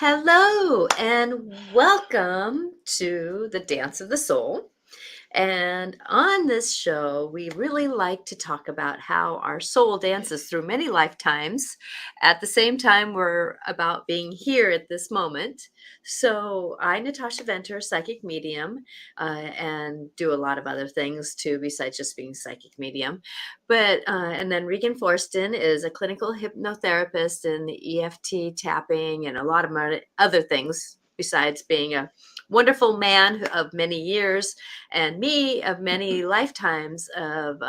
Hello and welcome to the Dance of the Soul. And on this show, we really like to talk about how our soul dances through many lifetimes. At the same time, we're about being here at this moment. So, Natasha Venter, psychic medium, and do a lot of other things too, besides just being psychic medium. And then Regan Forston is a clinical hypnotherapist in the EFT tapping and a lot of other things besides being a wonderful man of many years and me of many lifetimes of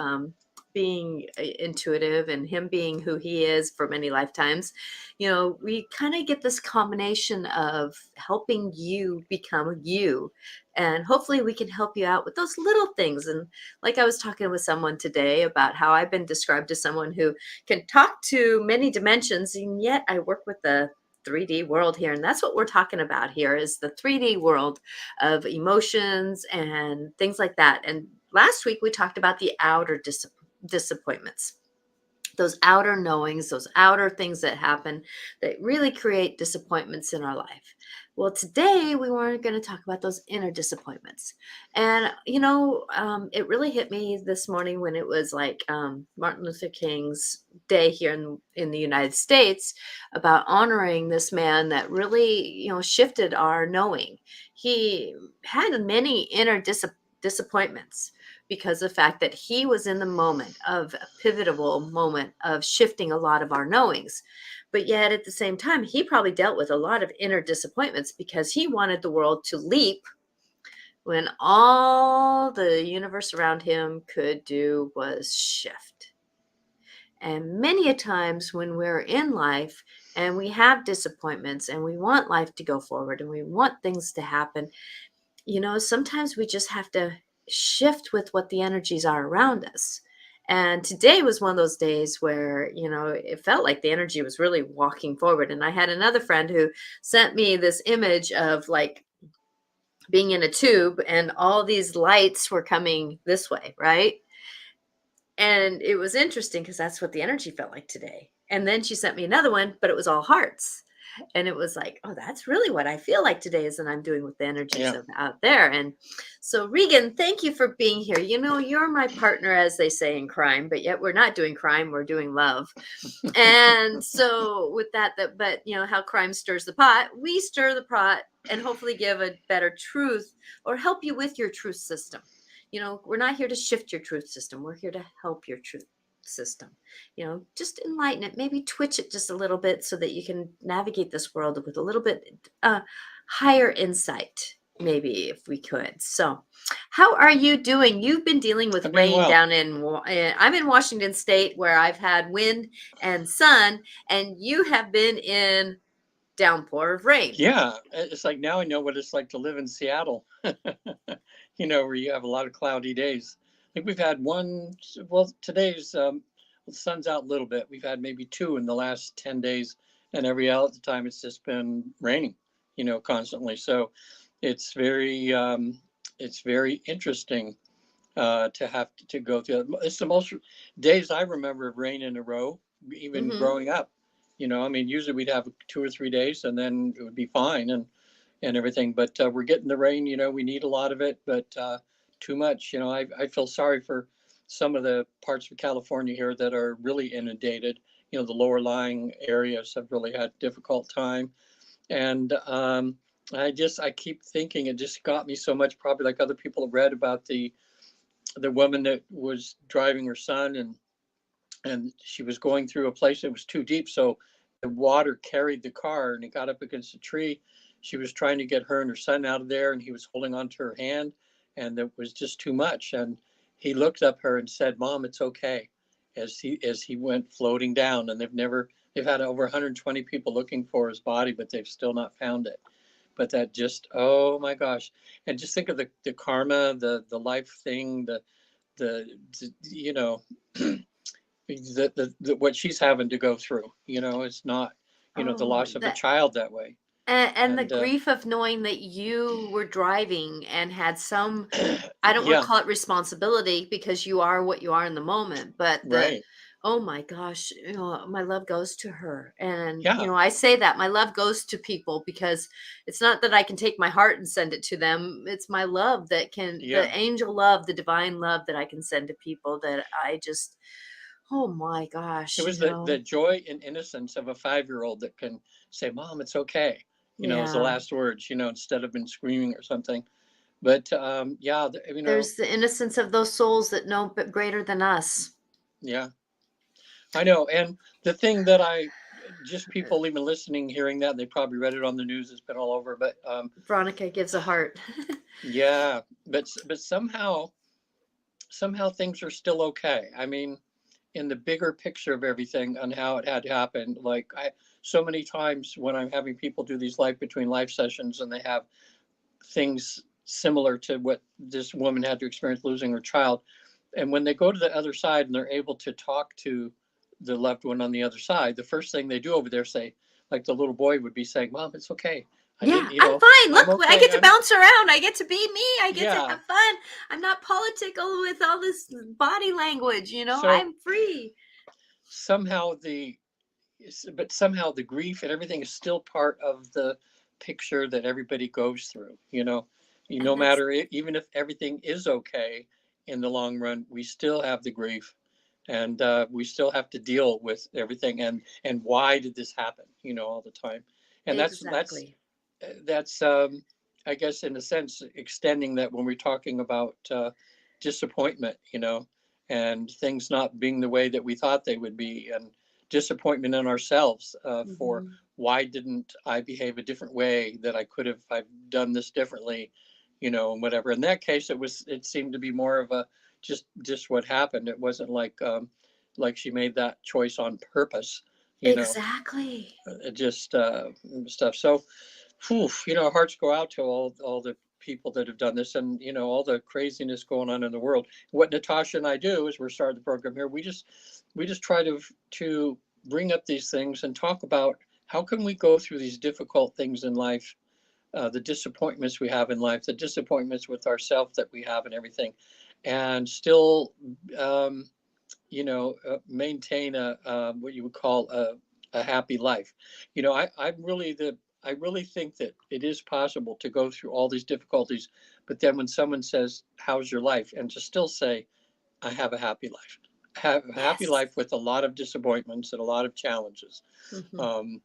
being intuitive and him being who he is for many lifetimes. We kind of get this combination of helping you become you. And hopefully we can help you out with those little things. And like I was talking with someone today about how I've been described as someone who can talk to many dimensions, and yet I work with the 3D world here. And that's what we're talking about here is the 3D world of emotions and things like that. And last week we talked about the outer disappointments, those outer knowings, those outer things that happen that really create disappointments in our life. Well, today we weren't going to talk about those inner disappointments. And, it really hit me this morning when it was like Martin Luther King's day here in the United States about honoring this man that really, shifted our knowing. He had many inner disappointments because of the fact that he was in the moment of a pivotal moment of shifting a lot of our knowings. But yet at the same time, he probably dealt with a lot of inner disappointments because he wanted the world to leap when all the universe around him could do was shift. And many a times when we're in life and we have disappointments and we want life to go forward and we want things to happen, sometimes we just have to shift with what the energies are around us. And today was one of those days where, it felt like the energy was really walking forward. And I had another friend who sent me this image of like being in a tube and all these lights were coming this way, right? And it was interesting because that's what the energy felt like today. And then she sent me another one, but it was all hearts. And it was like, oh, that's really what I feel like today is that I'm doing with the energies Yeah. of out there. And so, Regan, thank you for being here. You're my partner, as they say in crime, but yet we're not doing crime, we're doing love. And so with but how crime stirs the pot, we stir the pot and hopefully give a better truth or help you with your truth system. We're not here to shift your truth system. We're here to help your truth system. Just enlighten it, maybe twitch it just a little bit so that you can navigate this world with a little bit higher insight, maybe if we could. So, how are you doing? You've been dealing with I'm doing rain well. down I'm in Washington State where I've had wind and sun, and you have been in downpour of rain. Yeah, it's like now I know what it's like to live in Seattle. Where you have a lot of cloudy days. I think we've had one. Well, today's the sun's out a little bit. We've had maybe two in the last 10 days, and every other time it's just been raining. Constantly. So it's very interesting to have to go through. It's the most days I remember of rain in a row, even Mm-hmm. growing up. I mean, usually we'd have 2 or 3 days and then it would be fine and everything. But we're getting the rain. We need a lot of it, but too much. I feel sorry for some of the parts of California here that are really inundated. The lower lying areas have really had a difficult time, and I keep thinking it just got me so much. Probably like other people have read about the woman that was driving her son and she was going through a place that was too deep, so the water carried the car and it got up against a tree. She was trying to get her and her son out of there and he was holding onto her hand and it was just too much, and he looked up her and said, "Mom, it's okay," as he went floating down. And they've had over 120 people looking for his body, but they've still not found it. But that just, oh my gosh. And just think of the karma, the life thing, the what she's having to go through. It's not, the Oh, loss of a child that way. and the And grief of knowing that you were driving and had some, I don't want to yeah, call it responsibility because you are what you are in the moment, but right. Oh my gosh, my love goes to her. And, Yeah, I say that my love goes to people because it's not that I can take my heart and send it to them. It's my love that can, the yeah. angel love, the divine love that I can send to people that I just, oh my It gosh, was the joy and innocence of a 5-year-old that can say, "Mom, it's okay," as the yeah. last words, instead of been screaming or something. But yeah, There's the innocence of those souls that know but greater than us. yeah, I know. And the thing that just people even listening, hearing that, they probably read it on the news. It's been all over. But Veronica gives a heart. yeah, but somehow things are still okay. I mean, in the bigger picture of everything on how it had happened, like so many times when I'm having people do these life between life sessions and they have things similar to what this woman had to experience losing her child. And when they go to the other side and they're able to talk to the loved one on the other side, the first thing they do over there say, like the little boy would be saying, "Mom, it's okay. I Yeah, didn't, I'm fine. I'm Look, I okay. get to bounce around. I get to be me. I get to Yeah." have fun. I'm not political with all this body language, So I'm free. somehow somehow the grief and everything is still part of the picture that everybody goes through. No And that's matter even if everything is okay in the long run, we still have the grief, and we still have to deal with everything. And why did this happen? All the time. And exactly. that's I guess in a sense extending that when we're talking about disappointment, and things not being the way that we thought they would be, and disappointment in ourselves for Hmm. why didn't I behave a different way, that I could have I've done this differently, and whatever. In that case, it seemed to be more of a just what happened. It wasn't like she made that choice on purpose, you know Exactly. just stuff. So, whew, hearts go out to all the people that have done this, and all the craziness going on in the world. What Natasha and I do is we're starting the program here. We just try to bring up these things and talk about how can we go through these difficult things in life, the disappointments we have in life, the disappointments with ourselves that we have, and everything, and still maintain a what you would call a happy life. I really think that it is possible to go through all these difficulties, but then when someone says, "How's your life?" and to still say, "I have a happy life." Have a happy Yes. life with a lot of disappointments and a lot of challenges. Hmm. Um,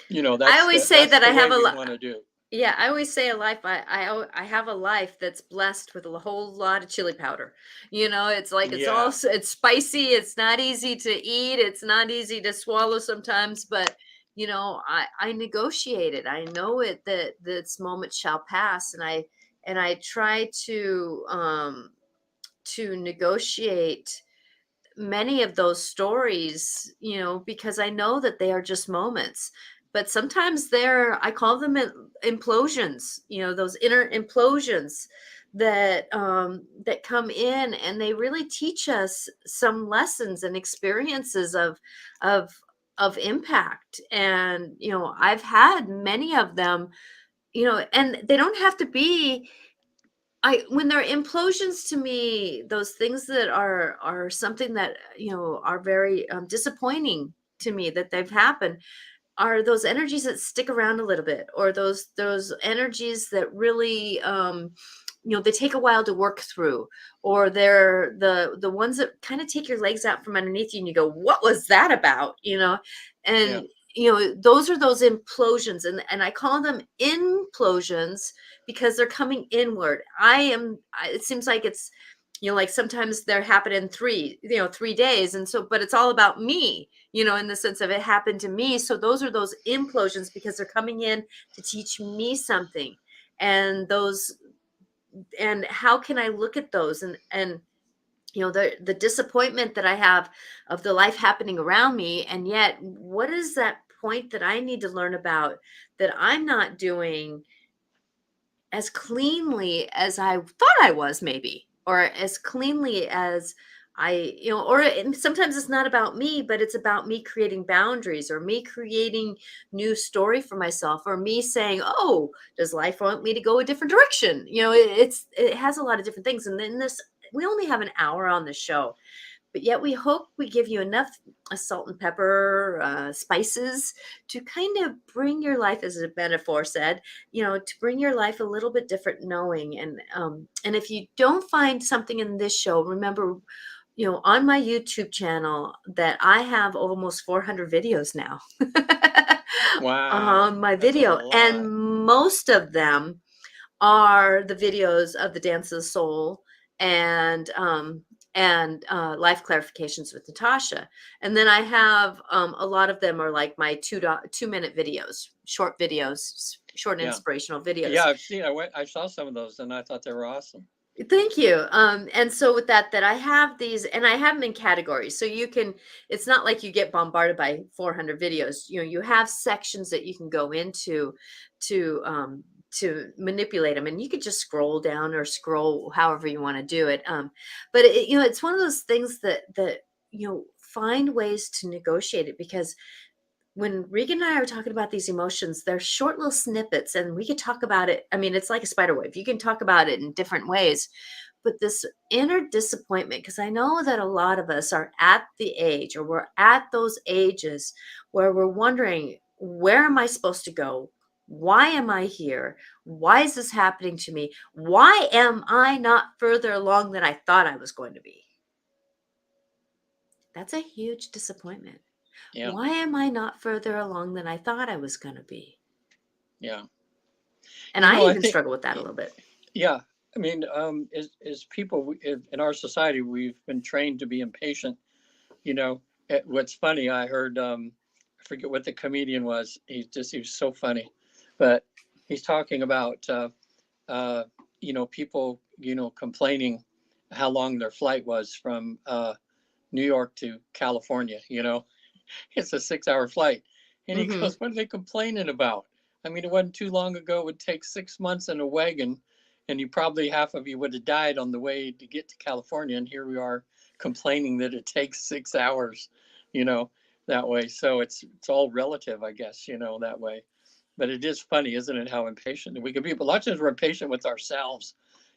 I always say that's that the I way have we want to do. yeah, I always say a life. I have a life that's blessed with a whole lot of chili powder. It's like Yeah, it's spicy. It's not easy to eat. It's not easy to swallow sometimes. But I negotiate it. I know it that this moment shall pass, and I try to negotiate many of those stories, because I know that they are just moments. But sometimes I call them implosions, those inner implosions that come in, and they really teach us some lessons and experiences of of impact. And I've had many of them, and they don't have to be. When they're implosions to me, those things that are something that are very disappointing to me that they've happened, are those energies that stick around a little bit, or those energies that really they take a while to work through, or they're the ones that kind of take your legs out from underneath you and you go, what was that about? yeah, And those are those implosions, and I call them implosions because they're coming inward. It seems like it's like sometimes they're happening in 3 days, and so but it's all about me, in the sense of it happened to me. So those are those implosions because they're coming in to teach me something. And those, and how can I look at those, and the disappointment that I have of the life happening around me, and yet what is that point that I need to learn about that I'm not doing as cleanly as I thought I was, maybe, or as cleanly as sometimes it's not about me, but it's about me creating boundaries, or me creating new story for myself, or me saying, "Oh, does life want me to go a different direction?" It has a lot of different things. And then we only have an hour on the show, but yet we hope we give you enough salt and pepper, spices to kind of bring your life, as a metaphor said, to bring your life a little bit different, knowing. And if you don't find something in this show, remember, on my YouTube channel that I have almost 400 videos now Wow, on my that's a video, lot. and most of them are the videos of the Dance of the Soul and life clarifications with Natasha. And then I have a lot of them are like my 2 minute videos, short videos, short Yeah. inspirational Yeah, videos. I've seen, I saw some of those and I thought they were awesome. Thank you. And so with that I have these, and I have them in categories. So you can, it's not like you get bombarded by 400 videos. You have sections that you can go into to manipulate them, and you could just scroll down or scroll however you want to do it. But it's one of those things that find ways to negotiate it, because when Regan and I are talking about these emotions, they're short little snippets, and we could talk about it. I mean, it's like a spider web. You can talk about it in different ways. But this inner disappointment, because I know that a lot of us are at the age, or we're at those ages where we're wondering, where am I supposed to go? Why am I here? Why is this happening to me? Why am I not further along than I thought I was going to be? That's a huge disappointment. Yeah. Why am I not further along than I thought I was going to be? Yeah. And I I even think, struggle with that a little bit. yeah. I mean, as people in our society, we've been trained to be impatient. You know, what's funny, I heard, I forget what the comedian was. He was so funny, but he's talking about, uh, people, complaining how long their flight was from New York to California. It's a 6 hour flight. And he Hmm. goes, what are they complaining about? I mean, it wasn't too long ago. It would take 6 months in a wagon, and you probably half of you would have died on the way to get to California. And here we are complaining that it takes 6 hours, you know, that way. So it's all relative, I guess, that way. But it is funny, isn't it, how impatient we can be? But a lot of times we're impatient with ourselves.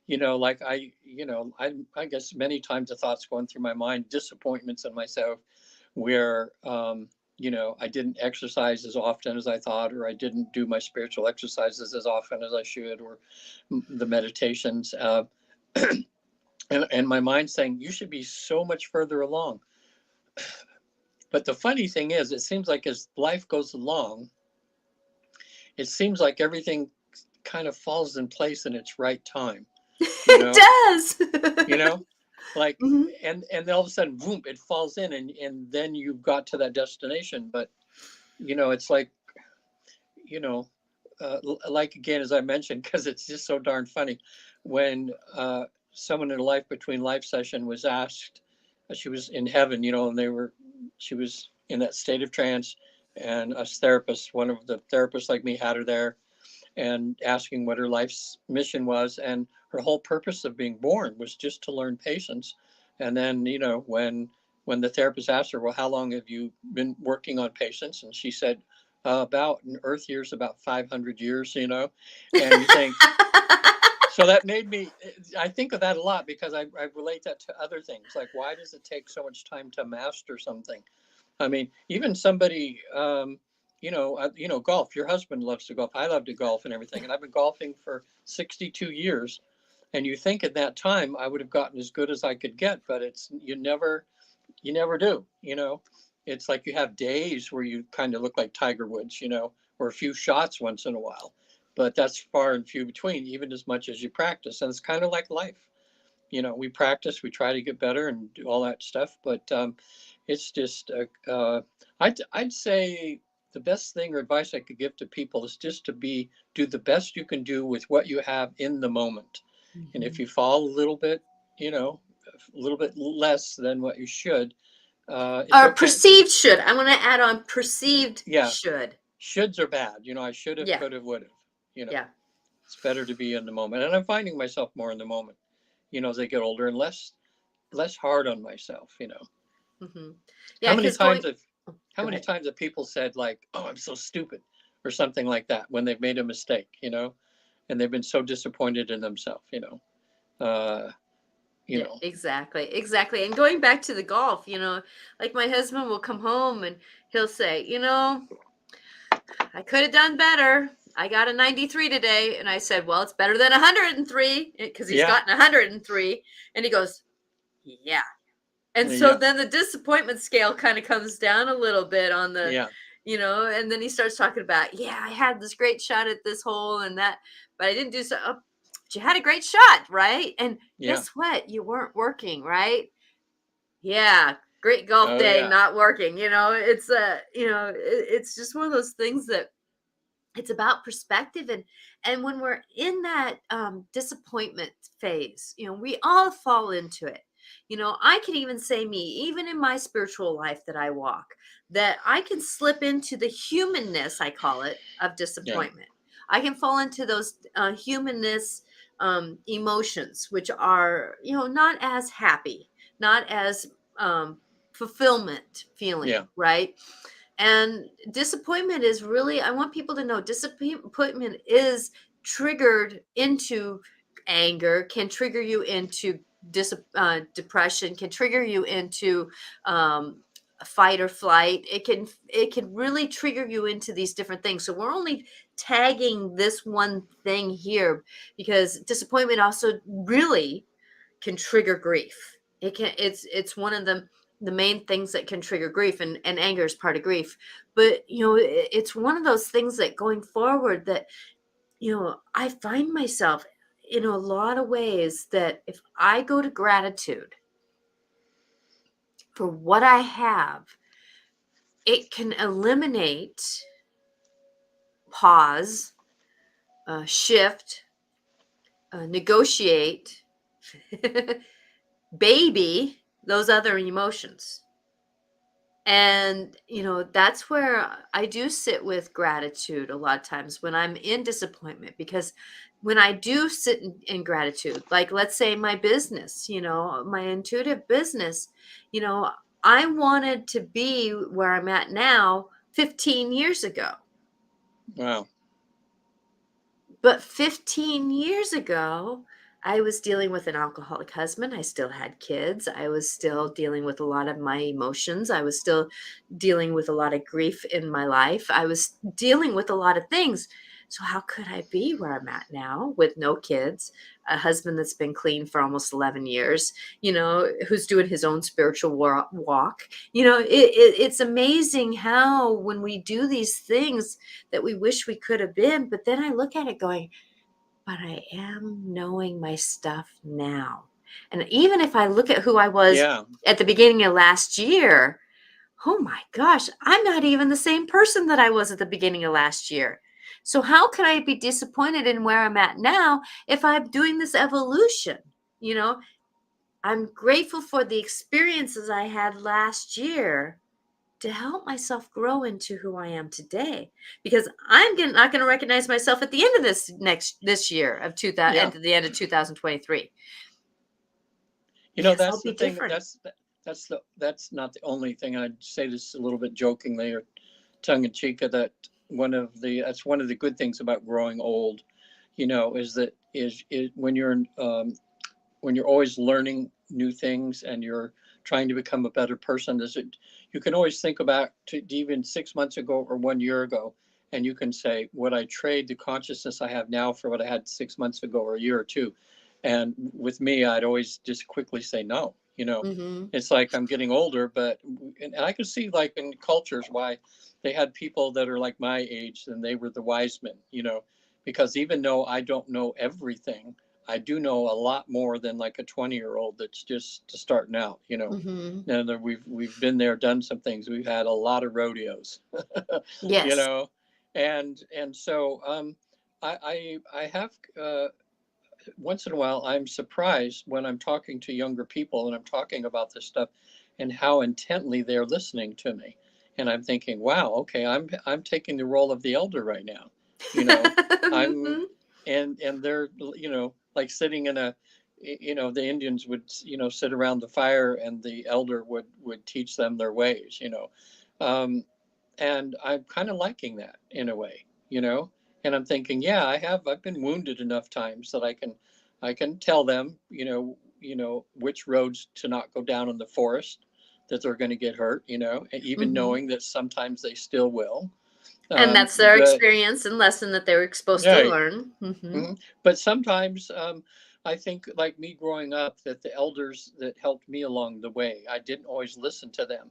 Like I guess many times the thoughts going through my mind, disappointments in myself, where I didn't exercise as often as I thought, or I didn't do my spiritual exercises as often as I should, or the meditations, and my mind saying you should be so much further along. But the funny thing is, it seems like as life goes along, it seems like everything kind of falls in place in its right time. You It know, you does. know, like, Mhm. and all of a sudden, boom, it falls in, and then you've got to that destination. But it's like, you know, like again, as I mentioned, because it's just so darn funny, when someone in a life between life session was asked, she was in heaven, and she was in that state of trance, and us therapists, one of the therapists like me, had her there and asking what her life's mission was, and her whole purpose of being born was just to learn patience. And then, when the therapist asked her, well, how long have you been working on patience? And she said, about in Earth years, about 500 years, and you think, so that made me, I think of that a lot, because I relate that to other things. Like, why does it take so much time to master something? I mean, even somebody, golf. Your husband loves to golf. I love to golf and everything, and I've been golfing for 62 years. And you think at that time I would have gotten as good as I could get, but you never do. It's like you have days where you kind of look like Tiger Woods, or a few shots once in a while, but that's far and few between, even as much as you practice. And it's kind of like life. We practice, we try to get better and do all that stuff, but it's just, I'd say the best thing or advice I could give to people is just to do the best you can do with what you have in the moment. And if Mhm. you fall a little bit, a little bit less than what you should, it's Or okay. perceived should. I want to add on perceived Yeah, should. shoulds are bad. I should have, Yeah. could have, would have. You know, Yeah. it's better to be in the moment, and I'm finding myself more in the moment. As I get older, and less hard on myself. Hmm. How Yeah. many Because times have oh, how go many ahead. times have people said, like, "Oh, I'm so stupid," or something like that when they've made a mistake, and they've been so disappointed in themselves. Uh, you Yeah, know. exactly, exactly. And going back to the golf, like my husband will come home and he'll say, I could have done better. I got a 93 today. And I said, well, it's better than 103 because he's Yeah, gotten 103. And he goes, yeah. And so yeah, then the disappointment scale kind of comes down a little bit on the, yeah, and then he starts talking about, yeah, I had this great shot at this hole and that, but I didn't do so. Oh, but you had a great shot, right? And yeah. guess what? You weren't working, right? Yeah, great golf Oh day, yeah, not working. It's just one of those things that it's about perspective, and when we're in that disappointment phase, we all fall into it. I can even say, me, even in my spiritual life that I walk, that I can slip into the humanness, I call it, of yeah, disappointment. I can fall into those humanness emotions, which are not as happy, not as fulfillment feeling, yeah, right? And disappointment is really, I want people to know, disappointment is triggered into anger, can trigger you into depression, can trigger you into fight or flight. It can really trigger you into these different things. So we're only tagging this one thing here because disappointment also really can trigger grief. It's one of the main things that can trigger grief, and anger is part of grief. But it's one of those things that going forward that I find myself in a lot of ways that if I go to gratitude for what I have, it can eliminate, pause, shift, negotiate, baby those other emotions. And, that's where I do sit with gratitude a lot of times when I'm in disappointment, because when I do sit in gratitude, like let's say my business, my intuitive business, you know, I wanted to be where I'm at now 15 years ago. wow, But 15 years ago, I was dealing with an alcoholic husband. I still had kids. I was still dealing with a lot of my emotions. I was still dealing with a lot of grief in my life. I was dealing with a lot of things. So, how could I be where I'm at now with no kids, a husband that's been clean for almost 11 years, who's doing his own spiritual walk? It's amazing how when we do these things that we wish we could have been. But then I look at it going, but I am knowing my stuff now. And even if I look at who I was yeah, at the beginning of last year, oh my gosh, I'm not even the same person that I was at the beginning of last year. So how can I be disappointed in where I'm at now if I'm doing this evolution? You know, I'm grateful for the experiences I had last year to help myself grow into who I am today, because not going to recognize myself at the end of this year of 2000, yeah. at the end of 2023, because I'll That's the be thing. different. That's not the only thing. I'd say this a little bit jokingly or tongue in cheek. That that's one of the good things about growing old. Is that is when you're always learning new things and you're trying to become a better person. You can always think about to even 6 months ago or 1 year ago, and you can say, would I trade the consciousness I have now for what I had 6 months ago or a year or two? And with me, I'd always just quickly say no. Hmm. It's like I'm getting older, but and I can see like in cultures why they had people that are like my age and they were the wise men, because even though I don't know everything, I do know a lot more than like a 20-year-old that's just starting out. Hmm. Now that we've been there, done some things. We've had a lot of rodeos, you Yes. know, and so I have once in a while I'm surprised when I'm talking to younger people and I'm talking about this stuff and how intently they're listening to me. And I'm thinking, wow, okay, I'm taking the role of the elder right now. You know, I'm Hmm. and they're like sitting in the Indians would sit around the fire and the elder would teach them their ways. um, and I'm kind of liking that in a way. And I'm thinking, yeah, I've been wounded enough times that I can tell them which roads to not go down in the forest, that they're going to get hurt, and even Mhm. knowing that sometimes they still will. And that's their But experience and lesson that they were supposed to yeah. learn. Mhm. But sometimes I think, like me growing up, that the elders that helped me along the way, I didn't always listen to them,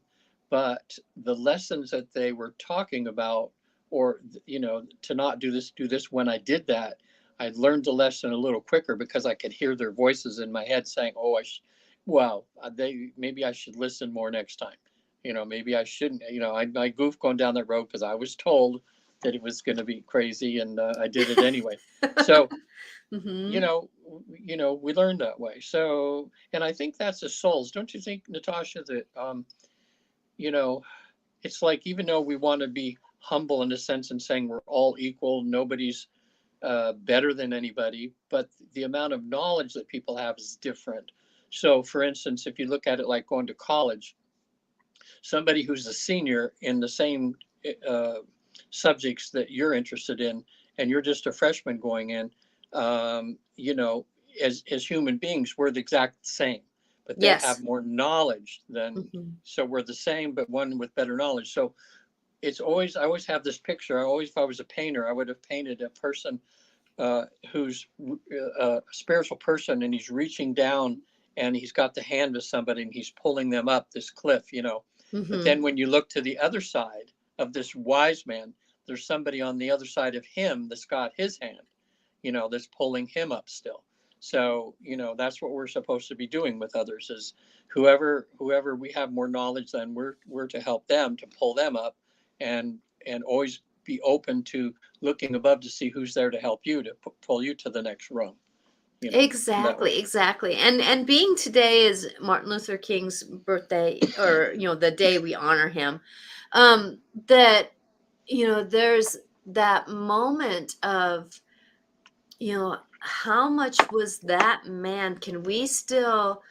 but the lessons that they were talking about, or to not do this when I did that, I learned the lesson a little quicker because I could hear their voices in my head saying, "Oh, well, they maybe I should listen more next time. Maybe I shouldn't. I goofed going down that road because I was told that it was going to be crazy, and I did it anyway." So you Mhm. know we learn that way. So, and I think that's the souls, don't you think, Natasha, that you know it's like, even though we want to be humble in a sense and saying we're all equal, nobody's better than anybody, but the amount of knowledge that people have is different. So for instance, if you look at it like going to college, somebody who's a senior in the same uh, subjects that you're interested in, and you're just a freshman going in, um, you know, as human beings, we're the exact same, but they have Yes. more knowledge than, Mhm. so we're the same, but one with better knowledge. So I always have this picture. If I was a painter, I would have painted a person who's a spiritual person, and he's reaching down, and he's got the hand of somebody, and he's pulling them up this cliff. But Mhm. then when you look to the other side of this wise man, there's somebody on the other side of him that's got his hand, that's pulling him up still. So, that's what we're supposed to be doing with others, is whoever we have more knowledge than, we're to help them, to pull them up, and always be open to looking above to see who's there to help you, to pull you to the next rung, that way. Exactly, exactly. And being today is Martin Luther King's birthday, or the day we honor him, that there's that moment of, how much was that man, can we still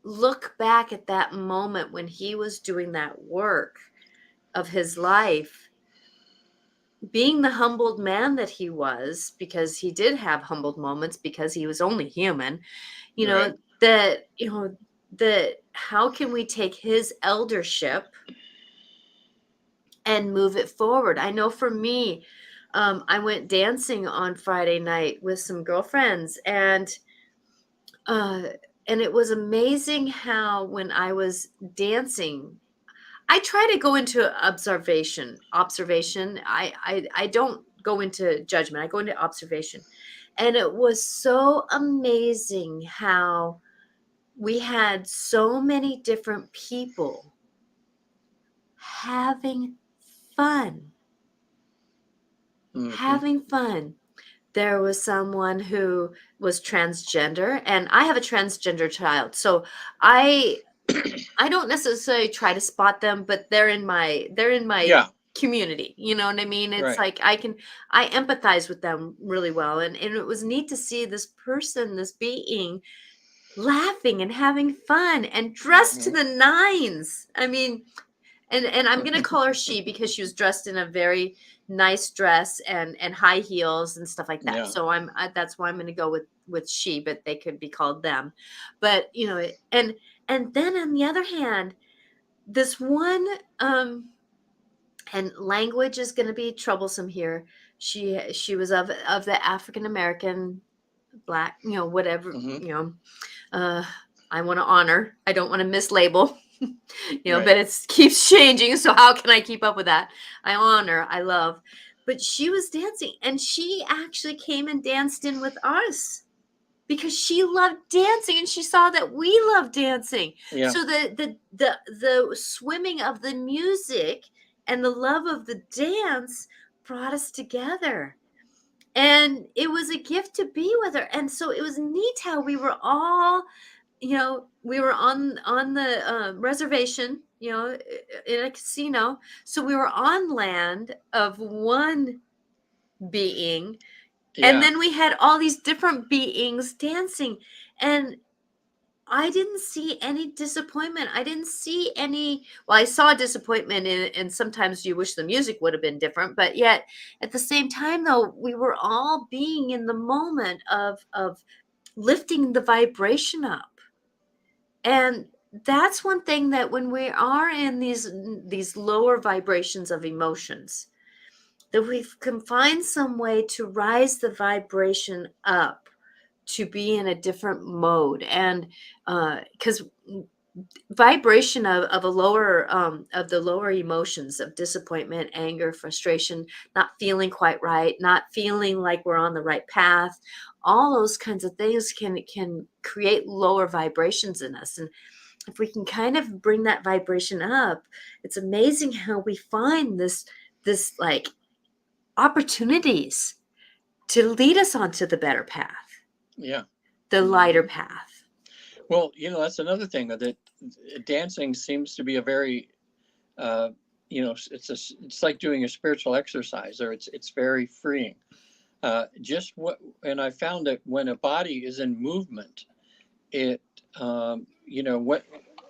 look back at that moment when he was doing that work of his life, being the humbled man that he was, because he did have humbled moments because he was only human, you Right. know, that, that how can we take his eldership and move it forward? I know for me, I went dancing on Friday night with some girlfriends, uh, and it was amazing how when I was dancing, I try to go into observation. I don't go into judgment. I go into observation. And it was so amazing how we had so many different people having fun. Mm-hmm. Having fun. There was someone who was transgender, and I have a transgender child. So I I don't necessarily try to spot them, but they're in my Yeah. community. You know what I mean? It's Right. like I empathize with them really well, and it was neat to see this person, this being, laughing and having fun and dressed to Mm-hmm. the nines. I mean, and I'm gonna call her she because she was dressed in a very nice dress and high heels and stuff like that. Yeah. So that's why I'm gonna go with she, but they could be called them. But and then on the other hand, this one, and language is gonna be troublesome here. She was of the African American, black, whatever, Mm-hmm. uh I want to honor. I don't want to mislabel. Right. But it keeps changing. So how can I keep up with that? I honor, I love. But she was dancing, and she actually came and danced in with us because she loved dancing and she saw that we love dancing. Yeah. So the swimming of the music and the love of the dance brought us together. And it was a gift to be with her. And so it was neat how we were all, we were on the reservation, in a casino. So we were on land of one being, and Yeah. then we had all these different beings dancing. And I didn't see any disappointment. I didn't see any. Well, I saw disappointment and sometimes you wish the music would have been different, but yet at the same time, though, we were all being in the moment of lifting the vibration up. And that's one thing that when we are in these lower vibrations of emotions, that we can find some way to rise the vibration up to be in a different mode. And because vibration of a lower of the lower emotions of disappointment, anger, frustration, not feeling quite right, not feeling like we're on the right path, all those kinds of things can create lower vibrations in us. And if we can kind of bring that vibration up, it's amazing how we find this like opportunities to lead us onto the better path, Yeah. the lighter Mhm. path. Well, that's another thing that dancing seems to be a very, uh, it's like doing a spiritual exercise, or it's very freeing. Just what, and I found that when a body is in movement, it, what,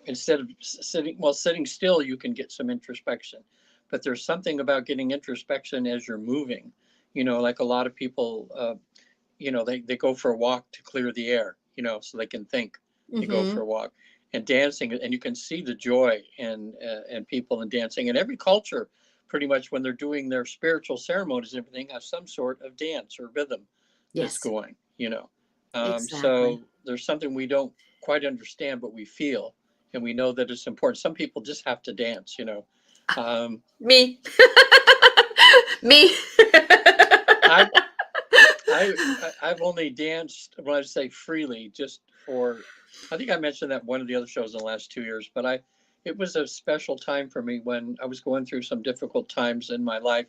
instead of sitting still, you can get some introspection, but there's something about getting introspection as you're moving. Like a lot of people, they go for a walk to clear the air, so they can think. They go for Mm-hmm. a walk, and dancing, and you can see the joy in people in dancing. And every culture, pretty much, when they're doing their spiritual ceremonies and everything, has some sort of dance or rhythm that's Yes, going. So exactly. there's something we don't quite understand, but we feel, and we know that it's important. Some people just have to dance. Um, Me. Me. I I have only danced, when I say freely, just for, I think I mentioned that one of the other shows in the last 2 years, but it was a special time for me when I was going through some difficult times in my life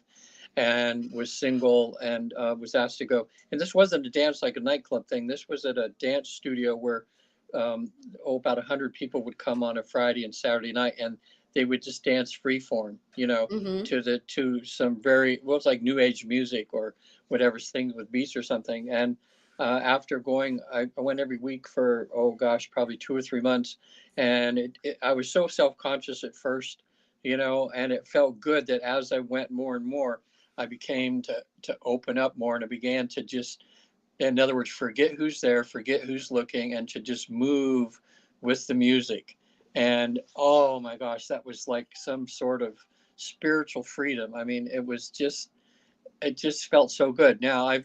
and was single, and was asked to go. And this wasn't a dance like a nightclub thing. This was at a dance studio where, about 100 people would come on a Friday and Saturday night, and they would just dance freeform, Hmm. to some very, well, it's like new age music or whatever, things with beats or something. And after going, I went every week for, oh gosh, probably 2 or 3 months, and I was so self conscious at first, and it felt good that as I went more and more, I became to open up more, and I began to just, in other words, forget who's there, forget who's looking, and to just move with the music. And oh my gosh, that was like some sort of spiritual freedom. I mean, it just felt so good. Now,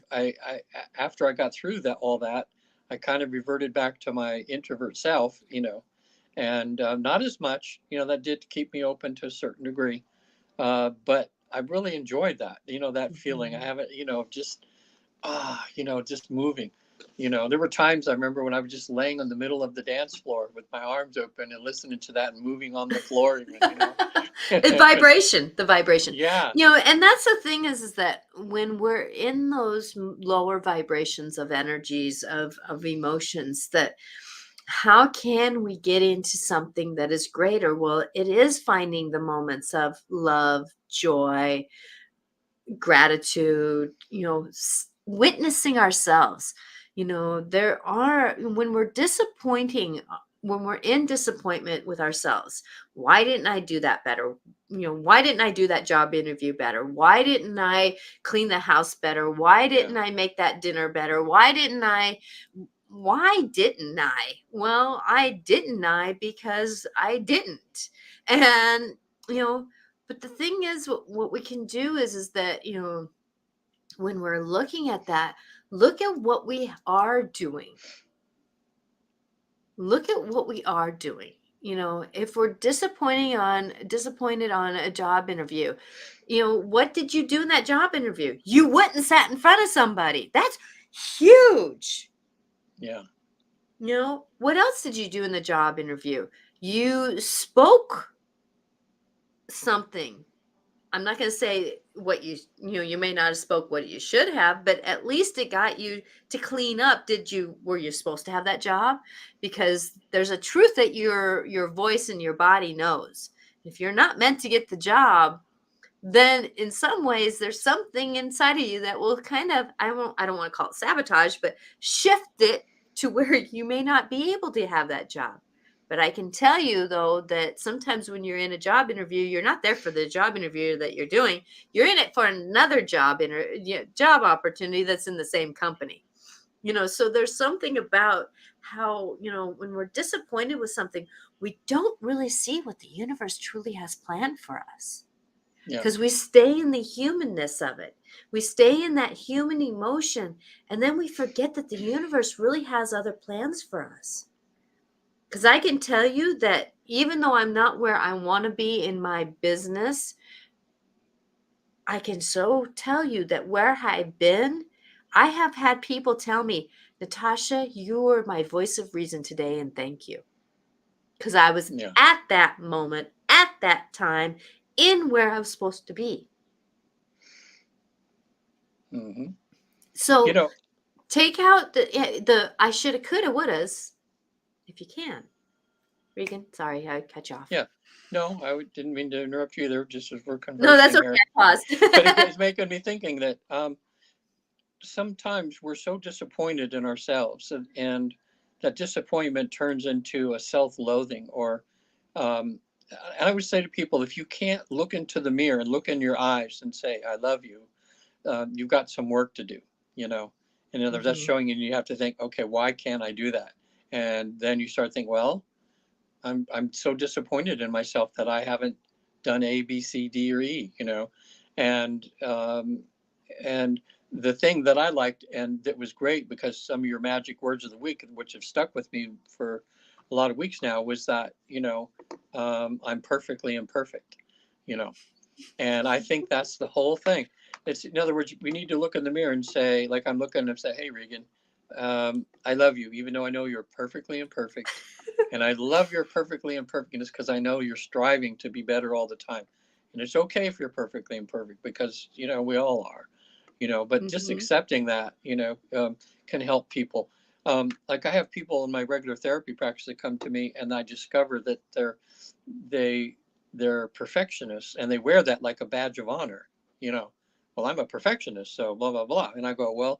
after I got through all that, I kind of reverted back to my introvert self, and not as much. That did keep me open to a certain degree, but I really enjoyed that. That feeling. I Hmm. haven't, just just moving. There were times I remember when I was just laying on the middle of the dance floor with my arms open and listening to that and moving on the floor even. The vibration. Yeah, And that's the thing is that when we're in those lower vibrations of energies of emotions, that how can we get into something that is greater? Well, it is finding the moments of love, joy, gratitude, witnessing ourselves. There are, when we're disappointing, when we're in disappointment with ourselves, why didn't I do that better? Why didn't I do that job interview better? Why didn't I clean the house better? Why yeah, didn't I make that dinner better? Why didn't I? Well, I didn't because I didn't. And, you know, but the thing is, what we can do is that, when we're looking at that, look at what we are doing. Look at what we are doing. If we're disappointed on a job interview, what did you do in that job interview? You went and sat in front of somebody. That's huge. yeah, What else did you do in the job interview? You spoke something. I'm not going to say what you may not have spoke what you should have, but at least it got you to clean up. Were you supposed to have that job? Because there's a truth that your voice and your body knows. If you're not meant to get the job, then in some ways there's something inside of you that will kind of, I don't want to call it sabotage, but shift it to where you may not be able to have that job. But I can tell you though that sometimes when you're in a job interview, you're not there for the job interview that you're doing. You're in it for another job opportunity that's in the same company. So there's something about how, when we're disappointed with something, we don't really see what the universe truly has planned for us, Yeah. because we stay in the humanness of it. We stay in that human emotion, and then we forget that the universe really has other plans for us. Because I can tell you that even though I'm not where I want to be in my business, I can so tell you that where I've been, I have had people tell me, Natasha, you were my voice of reason today, and thank you. Because I was Yeah. at that moment, at that time, in where I was supposed to be. Hmm. You So know, take out the I shoulda, coulda, wouldas, if you can. Regan, sorry, I cut you off. yeah. No, didn't mean to interrupt you either, just as we're No, that's conversing okay. here. I paused. But it's making me thinking that sometimes we're so disappointed in ourselves, and that disappointment turns into a self-loathing, or um, I would say to people, if you can't look into the mirror and look in your eyes and say, I love you, you've got some work to do, you know. In other words, that's Mhm. showing you have to think, okay, why can't I do that? And then you start thinking, well, I'm so disappointed in myself that I haven't done A, B, C, D, or E, you know. And um, and the thing that I liked and that was great, because some of your magic words of the week, which have stuck with me for a lot of weeks now, was that, I'm perfectly imperfect, you know. And I think that's the whole thing. It's, in other words, we need to look in the mirror and say, like I'm looking and say, hey, Regan, I love you, even though I know you're perfectly imperfect. And I love your perfectly imperfectness because I know you're striving to be better all the time. And it's okay if you're perfectly imperfect, because, we all are, but just Mhm. accepting that, can help people. Like I have people in my regular therapy practice that come to me, and I discover that they they're perfectionists, and they wear that like a badge of honor. You know, well, I'm a perfectionist, so blah blah blah. And I go, well,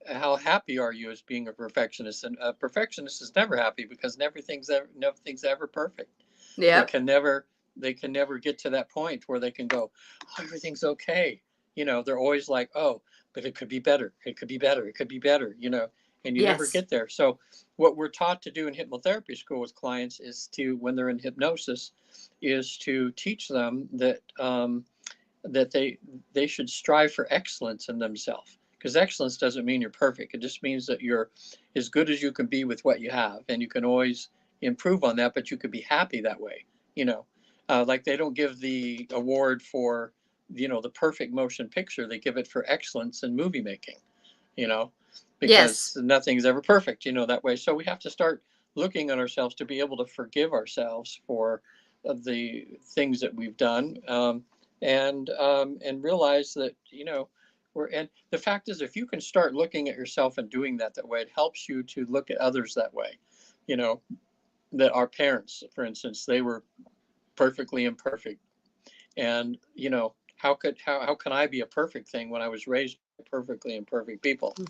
how happy are you as being a perfectionist? And a perfectionist is never happy, because nothing's ever perfect. They Yep. can never they can never get to that point where they can go, oh, everything's okay. They're always like, oh, but it could be better. It could be better. It could be better. And you never Yes. get there. So what we're taught to do in hypnotherapy school with clients is to, when they're in hypnosis, is to teach them that they should strive for excellence in themselves, because excellence doesn't mean you're perfect. It just means that you're as good as you can be with what you have, and you can always improve on that, but you could be happy that way. you know like they don't give the award for the perfect motion picture. They give it for excellence in movie making, you know Yes. because nothing's ever perfect, that way. So we have to start looking at ourselves to be able to forgive ourselves for the things that we've done, and realize that and the fact is, if you can start looking at yourself and doing that way, it helps you to look at others that way. you know that our parents, for instance, they were perfectly imperfect, and how can I be a perfect thing when I was raised by perfectly imperfect people? Mhm.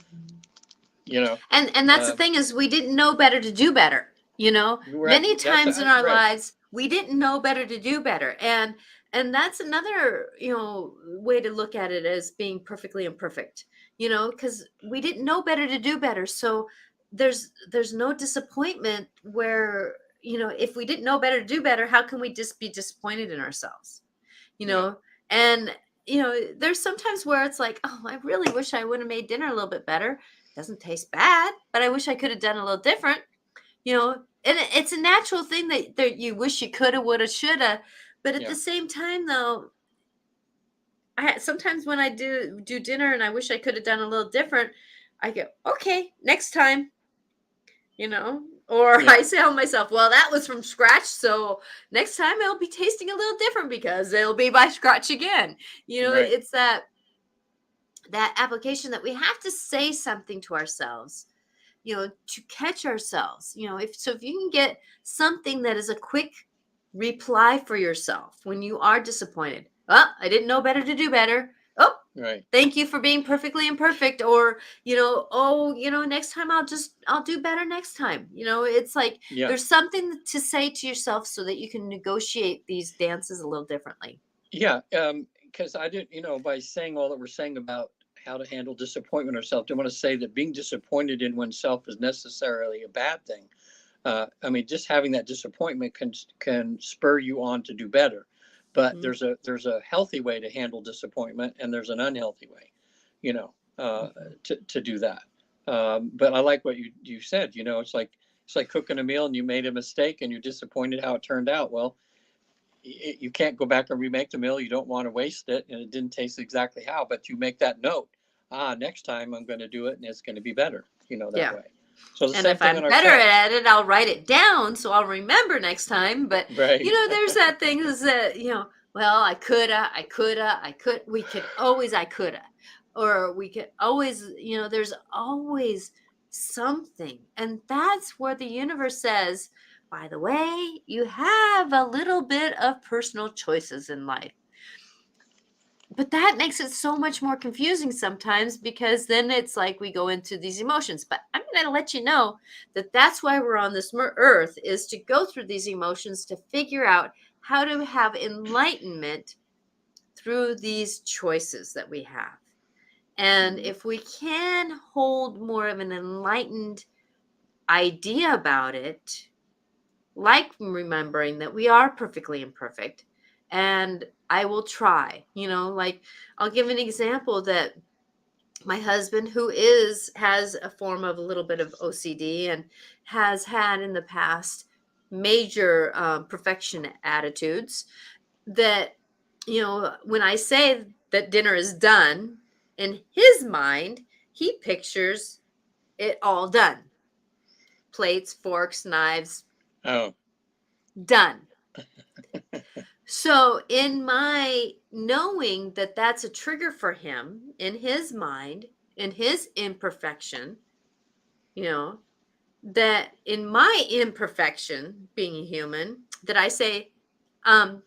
you know And that's the uh, thing, is we didn't know better to do better. right. Many That's times in our right. lives we didn't know better to do better, and that's another way to look at it, as being perfectly imperfect. Because we didn't know better to do better, so there's no disappointment where, if we didn't know better to do better, how can we just be disappointed in ourselves? you Yeah. know and there's sometimes where it's like, oh, I really wish I would have made dinner a little bit better. Doesn't taste bad, but I wish I could have done a little different. And it's a natural thing that you wish you coulda, woulda, shoulda. But at the Yeah. same time, though, sometimes when I do dinner and I wish I could have done a little different, I go, okay, next time. Or Yeah. I tell myself, well, that was from scratch, so next time it'll be tasting a little different because it'll be by scratch again. Right. It's that application that we have to say something to ourselves, to catch ourselves. If you can get something that is a quick reply for yourself when you are disappointed. Oh, I didn't know better to do better. Oh, Right. thank you for being perfectly imperfect. Or, oh, next time I'll do better next time. It's like Yeah. there's something to say to yourself so that you can negotiate these dances a little differently. Yeah. Because I didn't, by saying all that we're saying about how to handle disappointment ourselves. I don't want to say that being disappointed in oneself is necessarily a bad thing. I mean, just having that disappointment can spur you on to do better. But Mhm. there's a healthy way to handle disappointment, and there's an unhealthy way, you know, Mhm. to do that. But I like what you said. You know, it's like cooking a meal and you made a mistake and you're disappointed how it turned out. Well, you can't go back and remake the meal. You don't want to waste it, and it didn't taste exactly how. But you make that note. Next time I'm going to do it, and it's going to be better. You know, that Yeah. way. So the And same if thing I'm on better ourselves, at it, I'll write it down so I'll remember next time. But right? there's that thing is that, well, we could always, I coulda, or we could always, there's always something. And that's where the universe says, by the way, you have a little bit of personal choices in life. But that makes it so much more confusing sometimes, because then it's like we go into these emotions. But I'm going to let you know that that's why we're on this earth, is to go through these emotions to figure out how to have enlightenment through these choices that we have. And Mhm. if we can hold more of an enlightened idea about it, like remembering that we are perfectly imperfect, and I will try, like, I'll give an example that my husband, who has a form of a little bit of OCD and has had in the past major perfection attitudes, that, when I say that dinner is done, in his mind, he pictures it all done: plates, forks, knives, Oh, done. So, in my knowing that that's a trigger for him in his mind, in his imperfection, you know, that in my imperfection, being a human, that I say, um,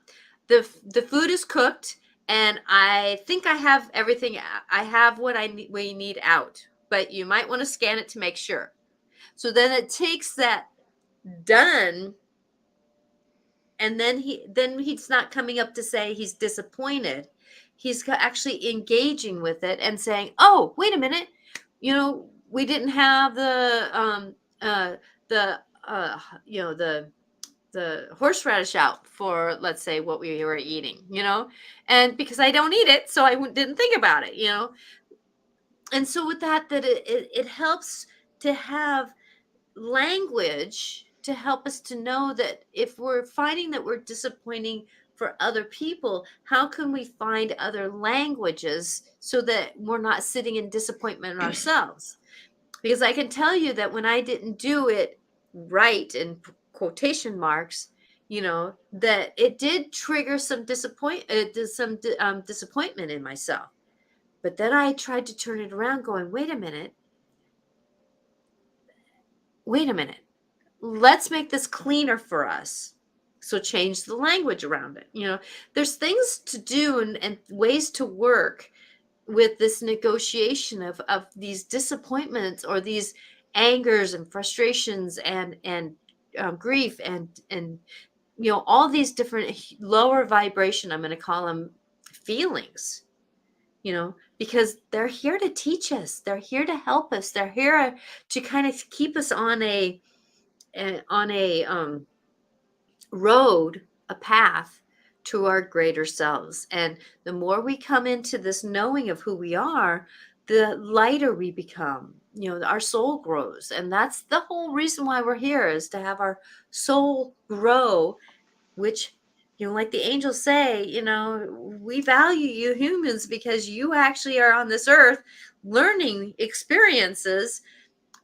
the food is cooked, and I think I have everything. I have what we need out, but you might want to scan it to make sure. So then it takes that done, and then he's not coming up to say he's disappointed. He's actually engaging with it and saying, "Oh, wait a minute, we didn't have uh the the horseradish out for, let's say, what we were eating, and because I don't eat it, so I didn't think about it, and so with that it helps to have language to help us to know that if we're finding that we're disappointing for other people, how can we find other languages so that we're not sitting in disappointment ourselves? Because I can tell you that when I didn't do it right, in quotation marks, that it did trigger some disappointment in myself. But then I tried to turn it around, going, wait a minute, let's make this cleaner for us. So change the language around it. There's things to do, and ways to work with this negotiation of these disappointments, or these angers and frustrations, and grief, and all these different lower vibration, I'm going to call them, feelings, because they're here to teach us, they're here to help us, they're here to kind of keep us on a road, a path to our greater selves. And the more we come into this knowing of who we are, the lighter we become. Our soul grows. And that's the whole reason why we're here, is to have our soul grow, which, like the angels say, we value you humans because you actually are on this earth learning experiences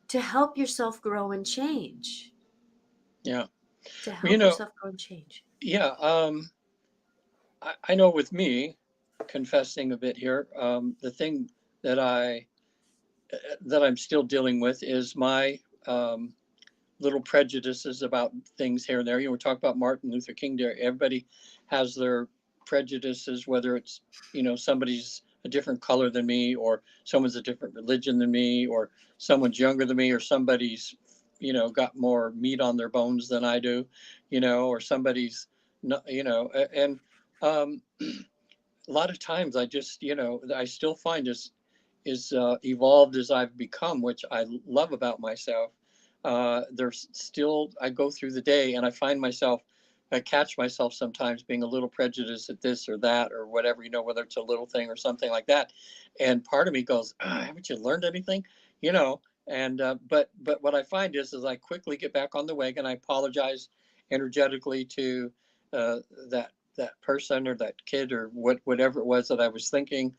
to help yourself grow and change. yeah. To Well, you help know, yourself grow and change. yeah. I know with me, confessing a bit here, the thing that I'm still dealing with is my little prejudices about things here and there. You know, we talk about Martin Luther King Day. Everybody has their prejudices, whether it's, somebody's a different color than me, or someone's a different religion than me, or someone's younger than me, or somebody's, got more meat on their bones than I do, or somebody's not, and a lot of times I just, I still find this evolved as I've become, which I love about myself, there's still, I go through the day and I find myself, I catch myself sometimes being a little prejudiced at this or that or whatever, whether it's a little thing or something like that. And part of me goes, haven't you learned anything? You know, and but what I find is I quickly get back on the wagon. I apologize energetically to uh, that person or that kid or whatever it was that I was thinking,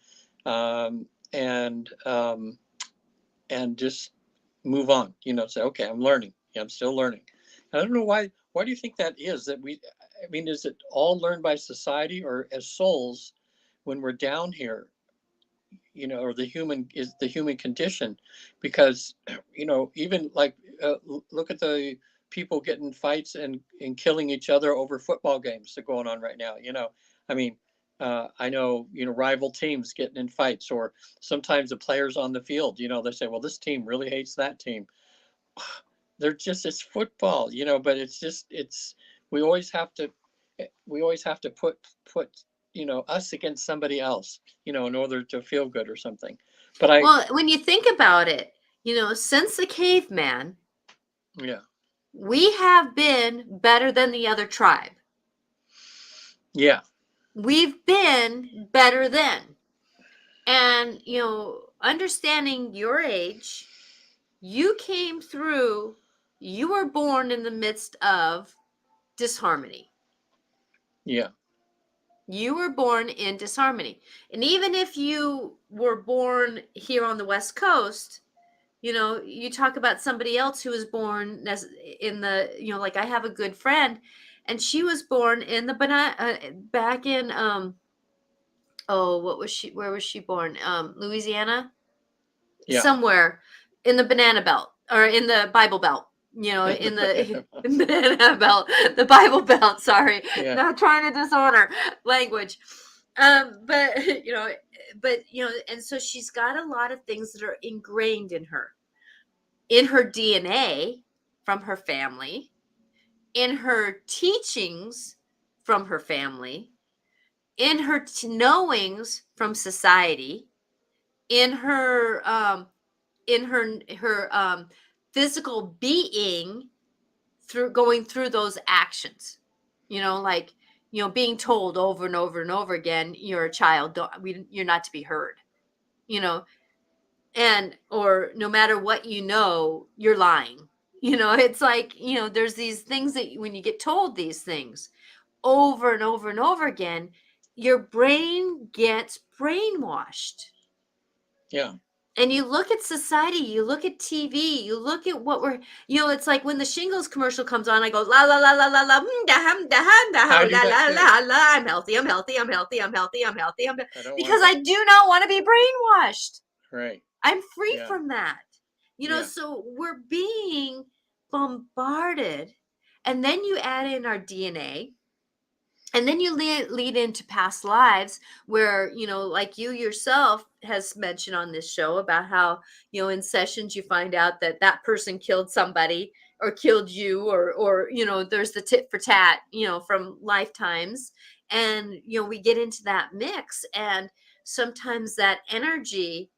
um, and um, and just move on. Say, okay, I'm learning. Yeah, I'm still learning. And I don't know why. Why do you think that is? That we, I mean, is it all learned by society or as souls when we're down here? Or the human condition, because even like look at the people getting fights and killing each other over football games that are going on right now. I mean, I know rival teams getting in fights, or sometimes the players on the field. They say, well, this team really hates that team. They're just, it's football, but it's we always have to put us against somebody else, in order to feel good or something. But Well, when you think about it, since the caveman, yeah, we have been better than the other tribe. yeah, We've been better than. And, understanding your age, you came through, you were born in the midst of disharmony. yeah, You were born in disharmony. And even if you were born here on the West Coast, you talk about somebody else who was born in the, like I have a good friend, and she was born in the back in where was she born? Louisiana, yeah. somewhere in the banana belt or in the Bible belt. In the banana belt, the Bible belt. Sorry, Yeah, not trying to disorder language. But and so she's got a lot of things that are ingrained in her DNA from her family, in her teachings from her family, in her knowings from society, in her physical being through going through those actions. Like being told over and over and over again, you're a child, you're not to be heard. You know, and or no matter what, you're lying. It's like, there's these things that when you get told these things over and over and over again, your brain gets brainwashed. yeah. And you look at society, you look at TV, you look at what we're, it's like when the shingles commercial comes on, I go, la, la, la, la, la, la, da, da, da, I do la, that la, too. la, la, I'm healthy, I'm healthy, I'm healthy, I'm healthy, I'm healthy, I don't because want I do not want to be brainwashed. right. I'm free Yeah, from that. yeah, So we're being bombarded. And then you add in our DNA, and then you lead into past lives where, like you yourself has mentioned on this show about how, in sessions you find out that that person killed somebody or killed you, or there's the tit for tat, from lifetimes. And, we get into that mix. And sometimes that energy,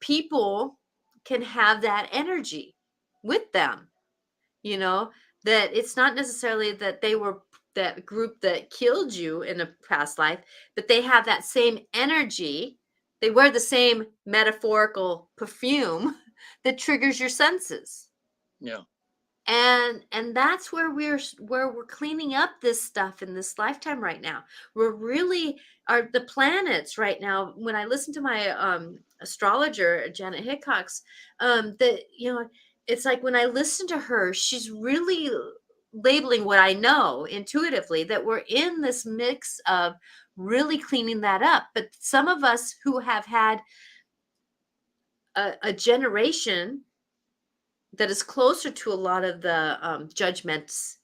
people can have that energy with them, you know that it's not necessarily that they were that group that killed you in a past life, but they have that same energy. They wear the same metaphorical perfume that triggers your senses. yeah, And that's where we're cleaning up this stuff in this lifetime right now. We're really are the planets right now. When I listen to my astrologer Janet Hickox, that it's like when I listen to her, she's really labeling what I know intuitively, that we're in this mix of really cleaning that up. But some of us who have had a generation that is closer to a lot of the judgments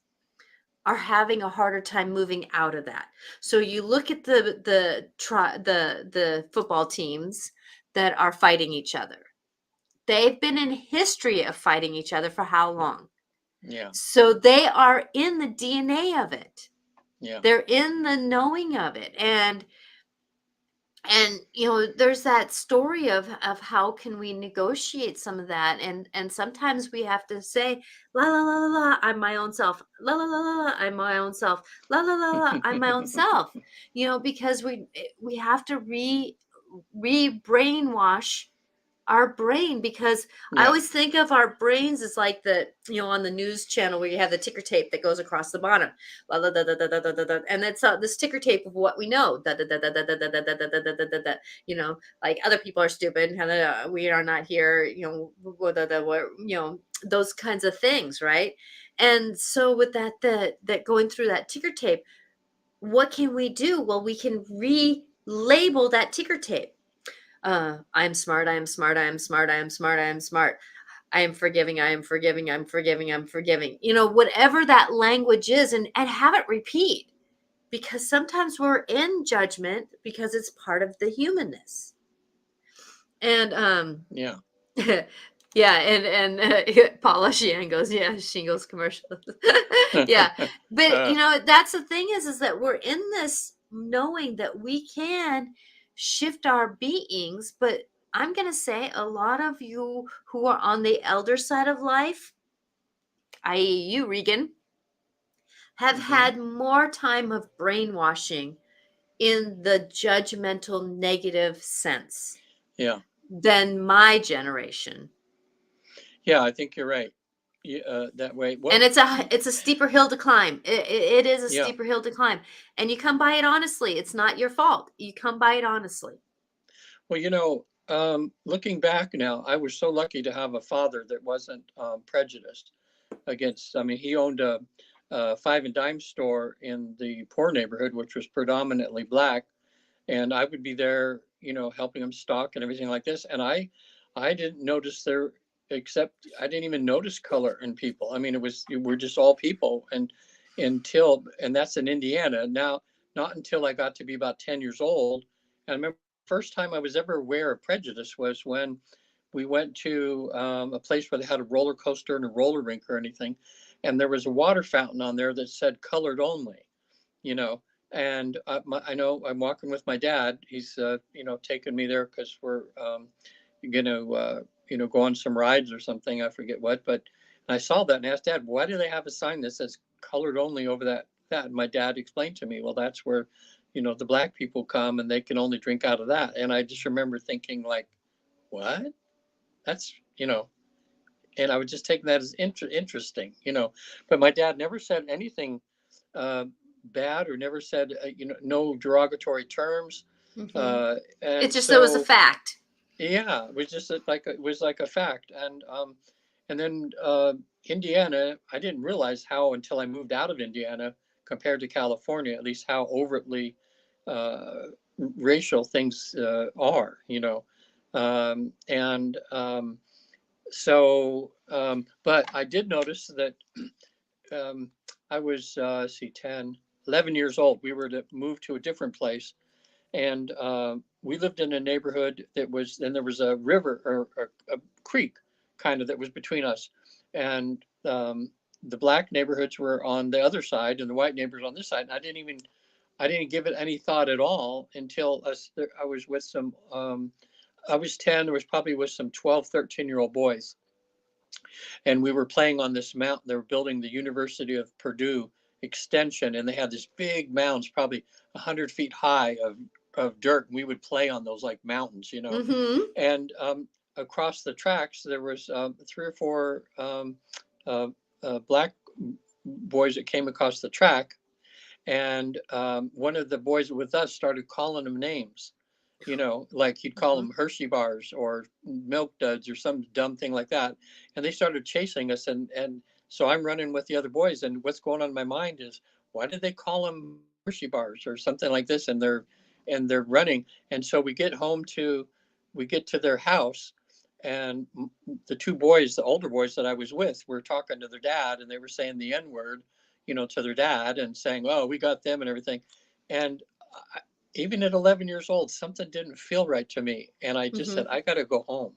are having a harder time moving out of that. So you look at the football teams that are fighting each other. They've been in history of fighting each other for how long? yeah, So they are in the DNA of it. yeah, They're in the knowing of it. And And there's that story of how can we negotiate some of that, and sometimes we have to say, la la la la la, I'm my own self, la la la la la, I'm my own self, la la la la, I'm my own self, because we have to re brainwash our brain, because I Yeah. always think of our brains as like on the news channel where you have the ticker tape that goes across the bottom. La, la, da, da, da, da, da, da, da, and that's this ticker tape of what we know. Da, da, da, da, da, da, da, da, da, da, da, da, da, da. Like other people are stupid. We are not here. Those kinds of things, right? And so with that going through that ticker tape, what can we do? Well, we can relabel that ticker tape. I am smart, I am smart, I am smart, I am smart, I am smart. I am forgiving, I am forgiving, I'm forgiving, I'm forgiving. Whatever that language is, and have it repeat, because sometimes we're in judgment because it's part of the humanness. And Yeah. yeah, and Paula Sheehan goes, yeah, shingles commercials. Yeah, but that's the thing is that we're in this knowing that we can shift our beings, but I'm gonna say a lot of you who are on the elder side of life, i.e., you, Regan, have Hmm. had more time of brainwashing in the judgmental negative sense Yeah. than my generation. Yeah, I think you're right. Yeah, that way. And Well, it's a steeper hill to climb. It is a yeah. steeper hill to climb, and you come by it honestly. It's not your fault. You come by it honestly. Well, looking back now, I was so lucky to have a father that wasn't prejudiced against. I mean, he owned a five and dime store in the poor neighborhood, which was predominantly black, and I would be there, helping him stock and everything like this. And I didn't notice there, except I didn't even notice color in people. I mean, we're just all people, and that's in Indiana. Now, not until I got to be about 10 years old, and I remember the first time I was ever aware of prejudice was when we went to a place where they had a roller coaster and a roller rink or anything, and there was a water fountain on there that said colored only, you know. And I know I'm walking with my dad. He's, taking me there because we're going to, go on some rides or something. I forget what, but I saw that and asked Dad, why do they have a sign that says colored only over that? And my dad explained to me, well, that's where, the black people come and they can only drink out of that. And I just remember thinking like, what? That's, and I was just taking that as interesting, but my dad never said anything uh, bad or never said, no derogatory terms. Hmm. Uh, It and just it was a so, fact. yeah, it was just it was like a fact. And then Indiana, I didn't realize how until I moved out of Indiana compared to California, at least how overtly uh, racial things are, and but I did notice that um, I was, see, 10, 11 years old. We were to move to a different place. And we lived in a neighborhood then there was a river or a creek kind of that was between us. And the black neighborhoods were on the other side and the white neighborhoods on this side. And I didn't give it any thought at all until I was with I was 10, I was probably with some 12, 13-year-old boys, and we were playing on this mountain. They were building the University of Purdue extension, and they had this big mounds, probably 100 feet high of dirt. And we would play on those like mountains, Hmm. And across the tracks, there was 3 or 4 uh, black boys that came across the track, and one of the boys with us started calling them names, like he'd call Hmm. them Hershey bars or milk duds or some dumb thing like that. And they started chasing us. And so I'm running with the other boys. And what's going on in my mind is, why did they call them Hershey bars or something like this? And they're running. And so we get to their house. And the 2 boys, the older boys that I was with, were talking to their dad, and they were saying the N word, to their dad and saying, "Oh, we got them," and everything. And I, even at 11 years old, something didn't feel right to me, and I just Hmm. said, "I got to go home."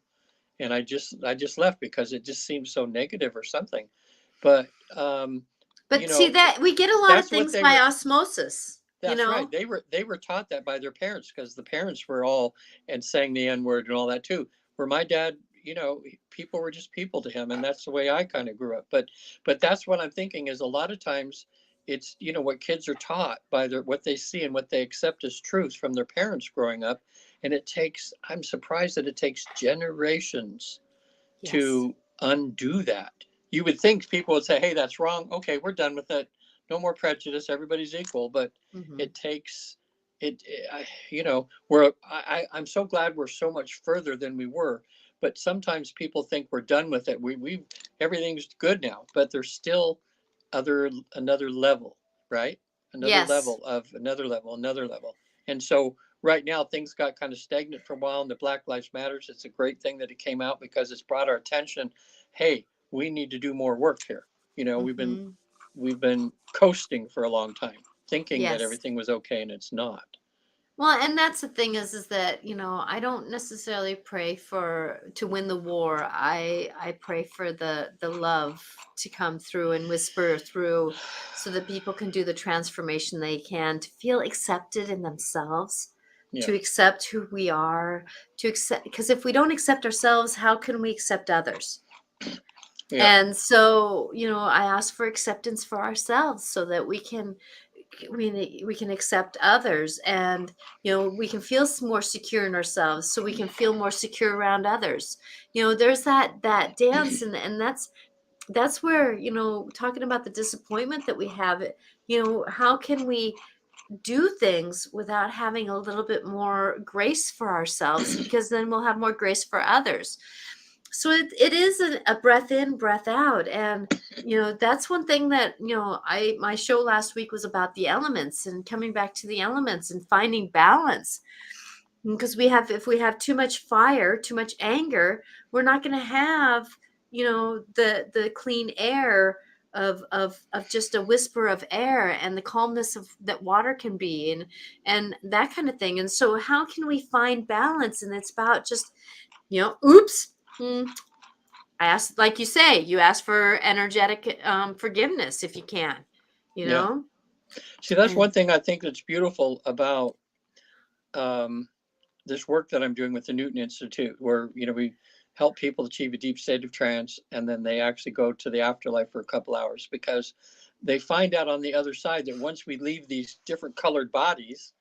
And I just left because it just seemed so negative or something. But But see that we get a lot of that's what things they by were. osmosis. you That's right. know? They were taught that by their parents because the parents were all and saying the N word and all that too. Where my dad, people were just people to him, and that's the way I kind of grew up. But that's what I'm thinking is a lot of times it's what kids are taught by their what they see and what they accept as truth from their parents growing up, and I'm surprised that it takes generations Yes. to undo that. You would think people would say, "Hey, that's wrong. Okay, we're done with it. No more prejudice. Everybody's equal." But Hmm. it takes I'm so glad we're so much further than we were. But sometimes people think we're done with it. We everything's good now, but there's still another level, right? Yes. Another level. And so right now things got kind of stagnant for a while, and the Black Lives Matters, it's a great thing that it came out because it's brought our attention. Hey, we need to do more work here. We've been Hmm. we've been coasting for a long time, thinking that Yes. everything was okay, and it's not. Well, and that's the thing is that, I don't necessarily pray for to win the war. I pray for the love to come through and whisper through so that people can do the transformation they can to feel accepted in themselves, Yeah, to accept who we are, to accept because if we don't accept ourselves, how can we accept others? yeah, And so, I ask for acceptance for ourselves so that we can accept others, and we can feel more secure in ourselves so we can feel more secure around others. There's that dance, and that's where, talking about the disappointment that we have, how can we do things without having a little bit more grace for ourselves, because then we'll have more grace for others. So it is a breath in, breath out. And that's one thing that I my show last week was about the elements and coming back to the elements and finding balance, because if we have too much fire, too much anger, we're not going to have the clean air of just a whisper of air and the calmness of that water can be, and that kind of thing. And so how can we find balance? And it's about just oops. I ask, like you say, you ask for energetic forgiveness if you can, you yeah. know? See, that's And one thing I think that's beautiful about um, this work that I'm doing with the Newton Institute, where we help people achieve a deep state of trance, and then they actually go to the afterlife for a couple hours because they find out on the other side that once we leave these different colored bodies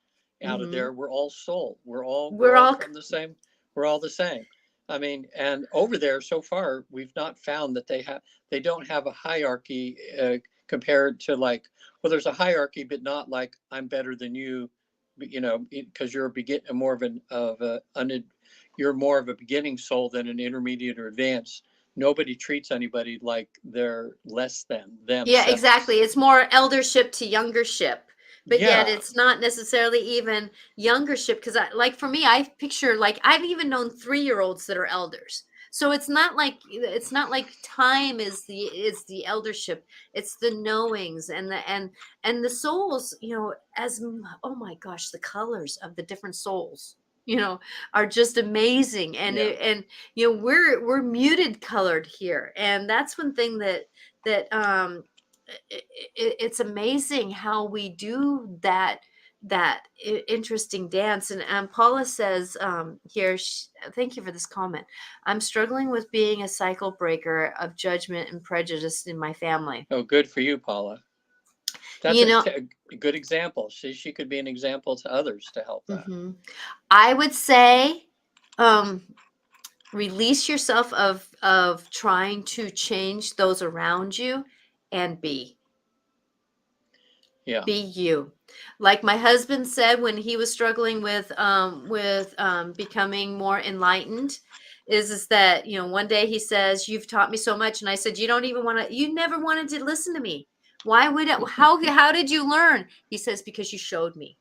out of mhm. there, we're all soul. We're We're all all from the same. We're all the same. I mean, and over there so far, we've not found that they don't have a hierarchy compared to like, well, there's a hierarchy, but not like I'm better than you, because you're more of you're more of a beginning soul than an intermediate or advanced. Nobody treats anybody like they're less than Yeah, themselves. exactly. It's more eldership to youngership, but yet Yeah, it's not necessarily even youngership. Because like for me, I picture, like, I've even known 3-year-olds that are elders. So it's not like time is the eldership. It's the knowings and the souls. Oh my gosh, the colors of the different souls. Are just amazing, and yeah, we're muted colored here, and that's one thing that it's amazing how we do that interesting dance. And Paula says here, thank you for this comment. I'm struggling with being a cycle breaker of judgment and prejudice in my family. oh, good for you, Paula. That's you know a good example. She could be an example to others to help that. mhm. I would say, um release yourself of trying to change those around you, and Yeah, be you. Like my husband said when he was struggling with becoming more enlightened, is that one day he says, "You've taught me so much," and I said, You never wanted to listen to me. Why would it? How did you learn?" He says, "Because you showed me.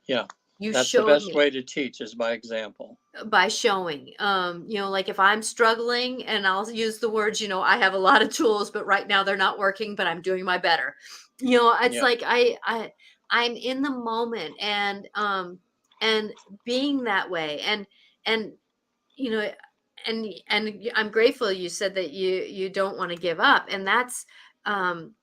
yeah. You That's the showed best me." way to teach is by example. By showing, like if I'm struggling, and I'll use the words, I have a lot of tools, but right now they're not working, but I'm doing my better. It's Yeah, like I'm in the moment, and being that way, and you know I'm grateful you said that you don't want to give up, and that's um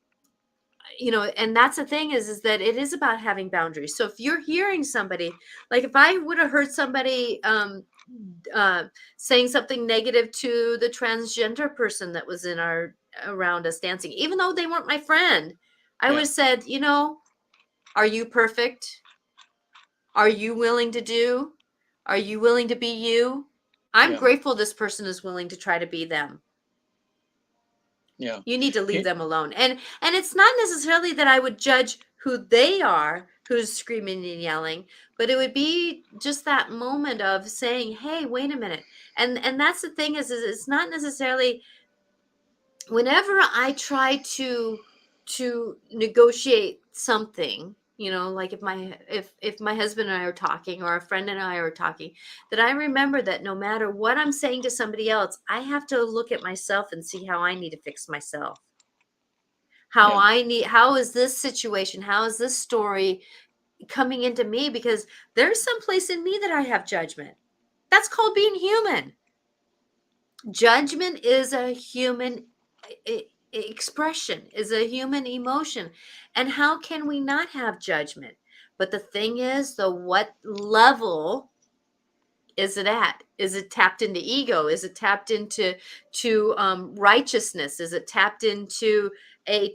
and that's the thing is that it is about having boundaries. So if you're hearing somebody, like if I would have heard somebody uh, saying something negative to the transgender person that was in our around us dancing, even though they weren't my friend, I would Yeah. have said, are you perfect? Are you willing to do? Are you willing to be you? I'm Yeah. grateful this person is willing to try to be them. Yeah. You need to leave It, them alone. And it's not necessarily that I would judge who they are, who's screaming and yelling, but it would be just that moment of saying, "Hey, wait a minute." And that's the thing is it's not necessarily whenever I try to negotiate something, like if my husband and I are talking or a friend and I are talking, that I remember that no matter what I'm saying to somebody else, I have to look at myself and see how I need to fix myself. yeah. How is this situation, how is this story coming into me, because there's some place in me that I have judgment. That's called being human. Judgment is a human expression, is a human emotion. And how can we not have judgment? But the thing is, the what level is it at? Is it tapped into ego? Is it tapped into righteousness? Is it tapped into a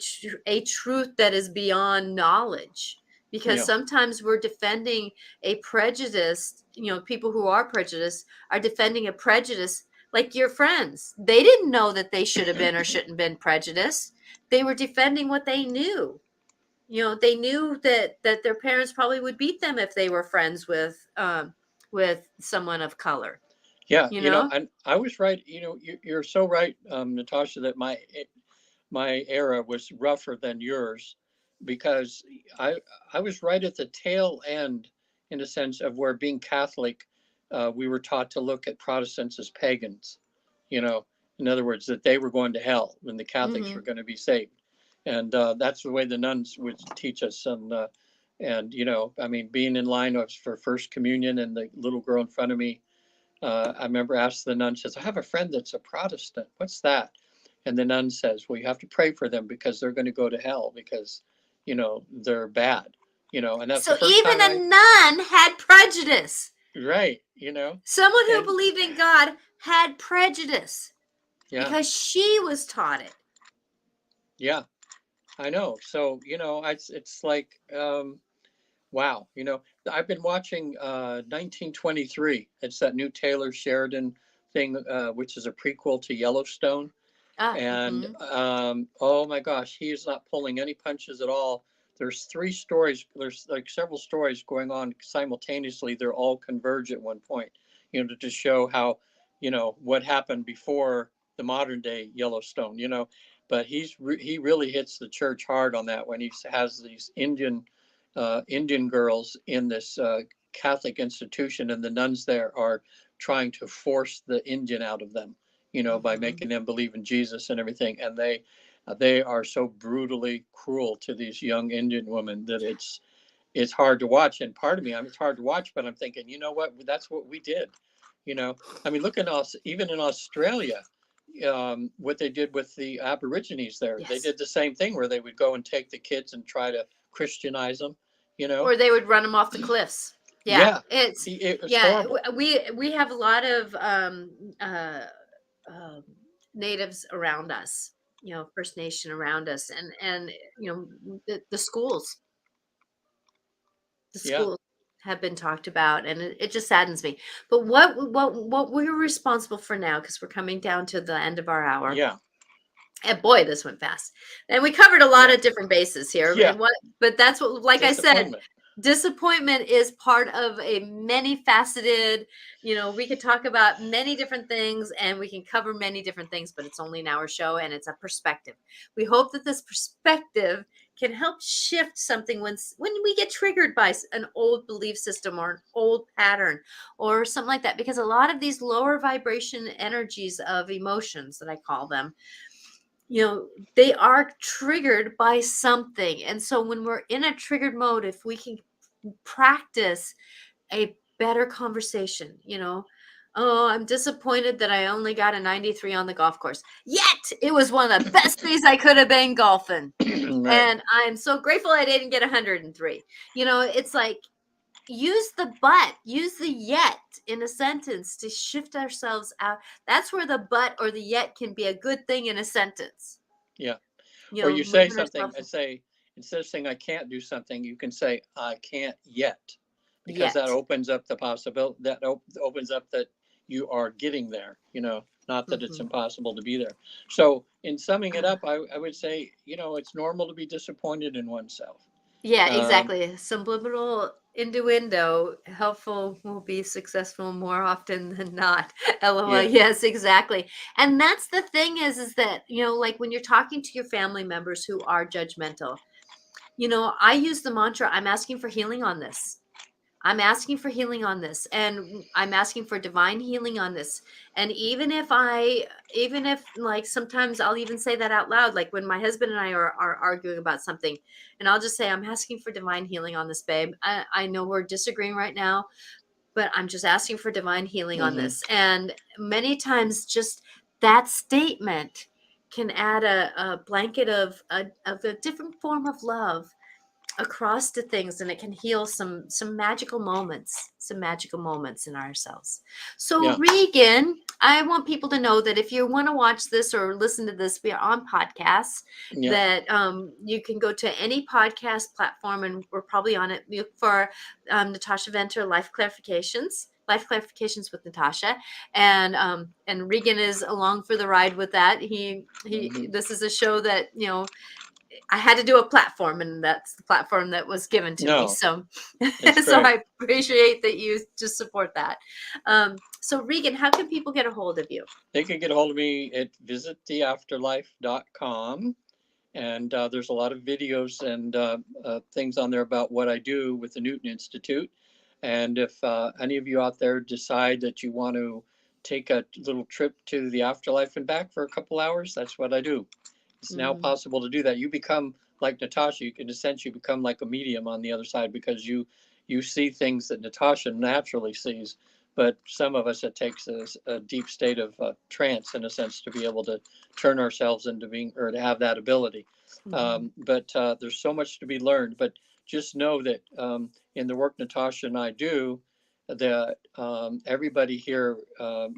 truth that is beyond knowledge? Because Yeah. sometimes we're defending a prejudice. People who are prejudiced are defending a prejudice. Like your friends, they didn't know that they should have been or shouldn't been prejudiced. They were defending what they knew. They knew that their parents probably would beat them if they were friends with someone of color, Yeah. you know? And I was right. You're so right, Natasha, that my era was rougher than yours, because I I was right at the tail end, in a sense, of where being Catholic, we were taught to look at Protestants as pagans. You know, in other words, that they were going to hell when the Catholics were Mhm. going to be saved, and that's the way the nuns would teach us. And I mean, being in line for First Communion, and the little girl in front of me, I remember asked the nun, says, "I have a friend that's a Protestant. What's that?" And the nun says, "Well, you have to pray for them because they're going to go to hell because, they're bad." And that's the So first even time a nun had prejudice. right, Someone who and believed in God had prejudice yeah, because she was taught it. yeah, I know. So, it's like, wow, I've been watching 1923. It's that new Taylor Sheridan thing, which is a prequel to Yellowstone. And Mhm. oh my gosh, he is not pulling any punches at all. There's three stories, there's like several stories going on simultaneously. They're all converge at one point, to show how, what happened before the modern day Yellowstone. But he really hits the church hard on that when he has these Indian girls in this Catholic institution, and the nuns there are trying to force the Indian out of them, by Mhm. making them believe in Jesus and everything. And they are so brutally cruel to these young Indian women that it's hard to watch. And part of me, it's hard to watch, but I'm thinking, you know what? That's what we did. I mean, look at us, even in Australia, what they did with the Aborigines there. They Yes. did the same thing where they would go and take the kids and try to Christianize them. You know? Or they would run them off the cliffs. Yeah, Yeah, it was yeah, horrible. we have a lot of um, natives around us, First Nation around us, and the schools, the Yeah, schools have been talked about, and it just saddens me. But what we're responsible for now, because we're coming down to the end of our hour. yeah, And boy, this went fast. And we covered a lot yeah, of different bases here. yeah. But that's what, like I said, Disappointment. disappointment is part of a many faceted, we could talk about many different things and we can cover many different things, but it's only an hour show and it's a perspective. We hope that this perspective can help shift something when we get triggered by an old belief system or an old pattern or something like that, because a lot of these lower vibration energies of emotions that I call them, they are triggered by something. And so when we're in a triggered mode, if we can practice a better conversation, Oh, I'm disappointed that I only got a 93 on the golf course. Yet it was one of the best days I could have been golfing. Right. And I'm so grateful I didn't get 103. It's like use the but, use the yet in a sentence to shift ourselves out. That's where the but or the yet can be a good thing in a sentence. Yeah. Or you say Moving something, ourselves I say, instead of saying I can't do something, you can say I can't yet, because that yet. opens up the possibility, opens up that you are getting there, not that it's Mhm. impossible to be there. So in summing it up, I would say, it's normal to be disappointed in oneself. Yeah, Um, exactly. Subliminal innuendo, helpful will be successful more often than not. LOL. yeah. Yes, exactly. And that's the thing is that, like when you're talking to your family members who are judgmental, I use the mantra, I'm asking for healing on this. I'm asking for healing on this, and I'm asking for divine healing on this. And even if like sometimes I'll even say that out loud, like when my husband and I are arguing about something, and I'll just say, I'm asking for divine healing on this, babe. I know we're disagreeing right now, but I'm just asking for divine healing on Hmm. this. And many times, just that statement can add a blanket of a different form of love across to things, and it can heal some magical moments in ourselves. So Yeah. Regan, I want people to know that if you want to watch this or listen to this, we are on podcasts, Yeah. that you can go to any podcast platform, and we're probably on it. Look for Natasha Venter Life Clarifications with Natasha, and Regan is along for the ride with that. Hmm. This is a show that I had to do a platform, and that's the platform that was given to me. No, So, it's so great. I appreciate that you just support that. So Regan, how can people get a hold of you? They can get a hold of me at visittheafterlife.com. And there's a lot of videos and things on there about what I do with the Newton Institute. And if any of you out there decide that you want to take a little trip to the afterlife and back for a couple hours, that's what I do. It's now Mhm. possible to do that. You become like Natasha. In a sense, you become like a medium on the other side, because you see things that Natasha naturally sees. But some of us, it takes a deep state of trance, in a sense, to be able to turn ourselves into being, or to have that ability. Mhm. But there's so much to be learned. But just know that in the work Natasha and I do, that everybody here,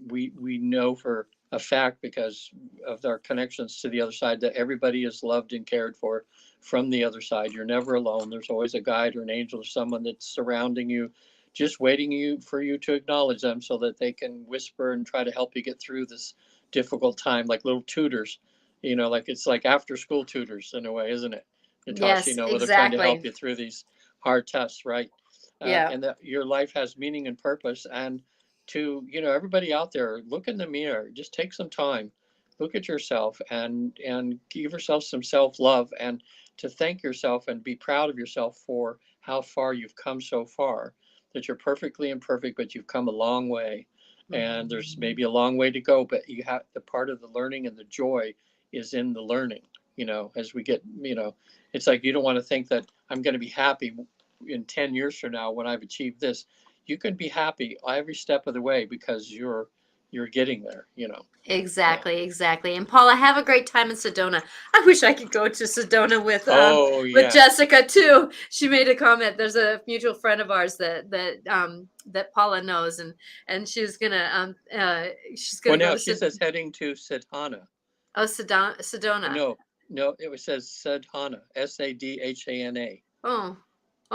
we know for a fact, because of our connections to the other side, that everybody is loved and cared for from the other side. You're never alone. There's always a guide or an angel or someone that's surrounding you, just waiting for you to acknowledge them, so that they can whisper and try to help you get through this difficult time, like little tutors. Like it's like after school tutors in a way, isn't it, Natasha? Yes, Where they're trying to help exactly. you through these hard tests, right? Yeah. And that your life has meaning and purpose. And to everybody out there, look in the mirror, just take some time, look at yourself, and give yourself some self-love, and to thank yourself and be proud of yourself for how far you've come so far. That you're perfectly imperfect, but you've come a long way, and there's Mhm. maybe a long way to go, but you have the part of the learning, and the joy is in the learning. As we get, it's like, you don't want to think that I'm going to be happy in 10 years from now when I've achieved this. You can be happy every step of the way, because you're getting there. Uh, Exactly, exactly. And Paula, have a great time in Sedona. I wish I could go to Sedona oh with yeah. Jessica too. She made a comment. There's a mutual friend of ours that Paula knows, and she's Well, gonna go now to she says heading to Sedona. Sedona. No, no, it says Sadhana, Sadhana. Oh,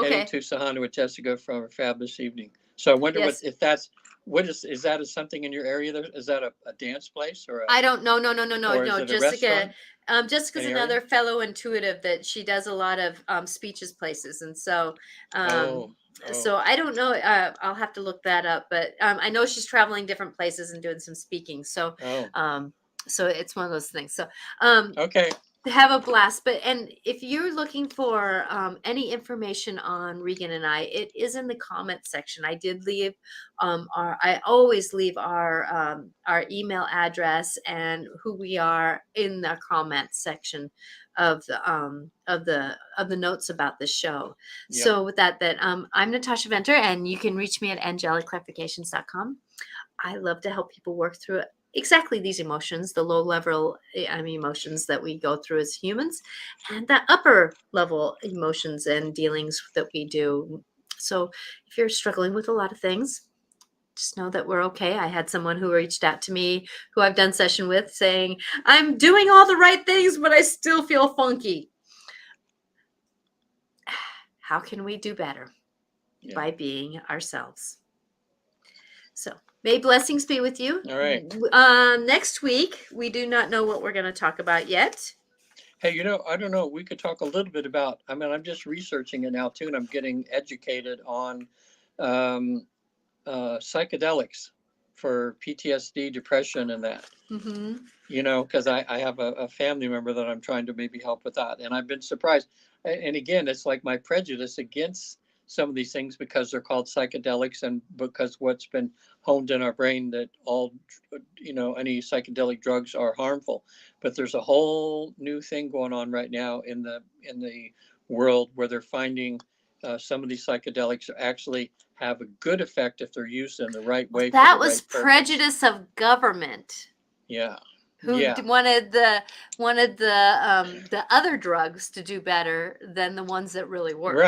Heading okay. to Sahana with Jessica from a fabulous evening. So I wonder Yes. if that's, what is that, something in your area there? Is that a dance place, I don't know. No, no, no, no, or is no. it a Jessica, restaurant? Jessica's Any area? another fellow intuitive that she does a lot of speeches places, and Oh, oh, so I don't know. I'll have to look that up, but I know she's traveling different places and doing some speaking. oh. Um, so it's one of those things. Um, Okay. have a blast. And if you're looking for any information on Regan and I, it is in the comment section. I did leave I always leave our email address and who we are in the comment section of the notes about the show. Yep. So with that, I'm Natasha Venter, and you can reach me at angeliclarifications.com. I love to help people work through exactly these emotions, the low level emotions that we go through as humans, and the upper level emotions and dealings that we do. So if you're struggling with a lot of things, just know that we're okay. I had someone who reached out to me who I've done session with saying, I'm doing all the right things, but I still feel funky. How can we do better? Yeah. By being ourselves. So may blessings be with you. All right. Next week, we do not know what we're going to talk about yet. Hey, I don't know. We could talk a little bit about, I'm just researching it now too, and I'm getting educated on psychedelics for PTSD, depression, and that. Mm-hmm. Because I have a family member that I'm trying to maybe help with that. And I've been surprised. And again, it's like my prejudice against some of these things because they're called psychedelics and because what's been honed in our brain that any psychedelic drugs are harmful. But there's a whole new thing going on right now in the world where they're finding some of these psychedelics actually have a good effect if they're used in the right way. That for the was right purpose. prejudice of government. Yeah. Who wanted the other drugs to do better than the ones that really worked.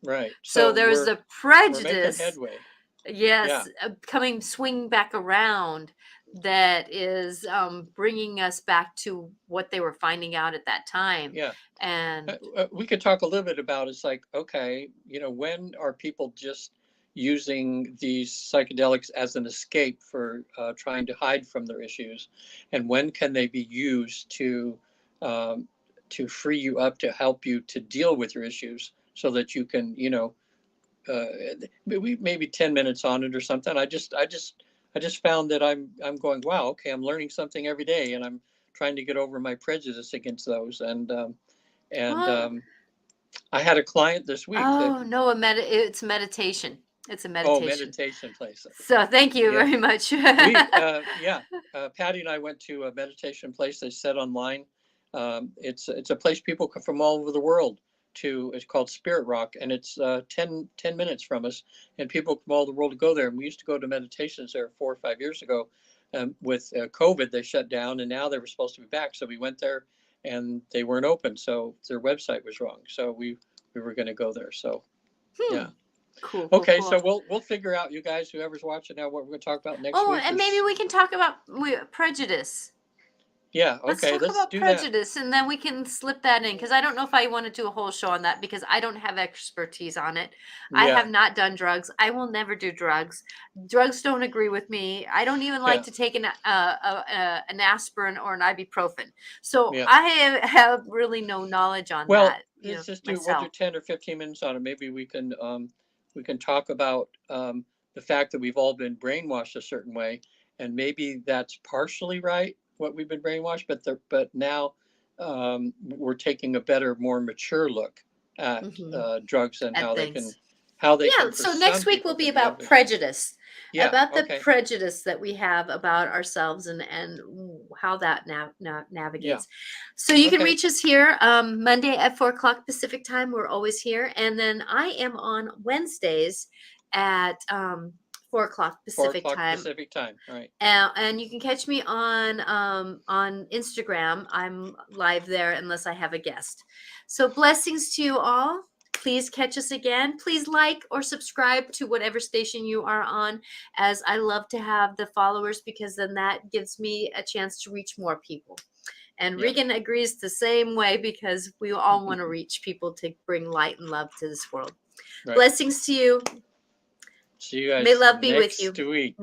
Right. So there's a prejudice. We're making headway. Yes, swing back around that is bringing us back to what they were finding out at that time. Yeah. And we could talk a little bit about, it's like, okay, when are people just using these psychedelics as an escape for trying to hide from their issues, and when can they be used to free you up, to help you to deal with your issues so that you can maybe 10 minutes on it or something. I just found that I'm going, wow, okay, I'm learning something every day, and I'm trying to get over my prejudice against those. And I had a client this week. It's meditation. It's a meditation. Meditation place. So thank you very much. Patty and I went to a meditation place they set online. It's a place people come from all over the world to. It's called Spirit Rock, and it's 10 minutes from us, and people from all the world to go there. And we used to go to meditations there 4 or 5 years ago. With COVID, they shut down, and now they were supposed to be back. So we went there, and they weren't open, so their website was wrong. So we were going to go there. So yeah. Cool. Okay, so we'll figure out, you guys, whoever's watching now, what we're going to talk about next week. Oh, and maybe we can talk about prejudice. Yeah, okay, let's talk about prejudice, and then we can slip that in, because I don't know if I want to do a whole show on that, because I don't have expertise on it. I have not done drugs. I will never do drugs. Drugs don't agree with me. I don't even like to take an aspirin or an ibuprofen. So I have really no knowledge on that. Let's just do 10 or 15 minutes on it. Maybe we can talk about the fact that we've all been brainwashed a certain way, and maybe that's partially right, what we've been brainwashed, but now we're taking a better, more mature look at drugs and how they can so next week will be about prejudice, about the prejudice that we have about ourselves and how that navigates. So you can reach us here Monday at 4:00 Pacific time. We're always here, and then I am on Wednesdays at 4:00 Pacific time. All right. And you can catch me on Instagram. I'm live there unless I have a guest. So blessings to you all. Please catch us again. Please like or subscribe to whatever station you are on, as I love to have the followers, because then that gives me a chance to reach more people. And Regan agrees the same way, because we all want to reach people to bring light and love to this world. Right. Blessings to you. See you guys. May love be with you. Next week.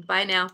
Bye now.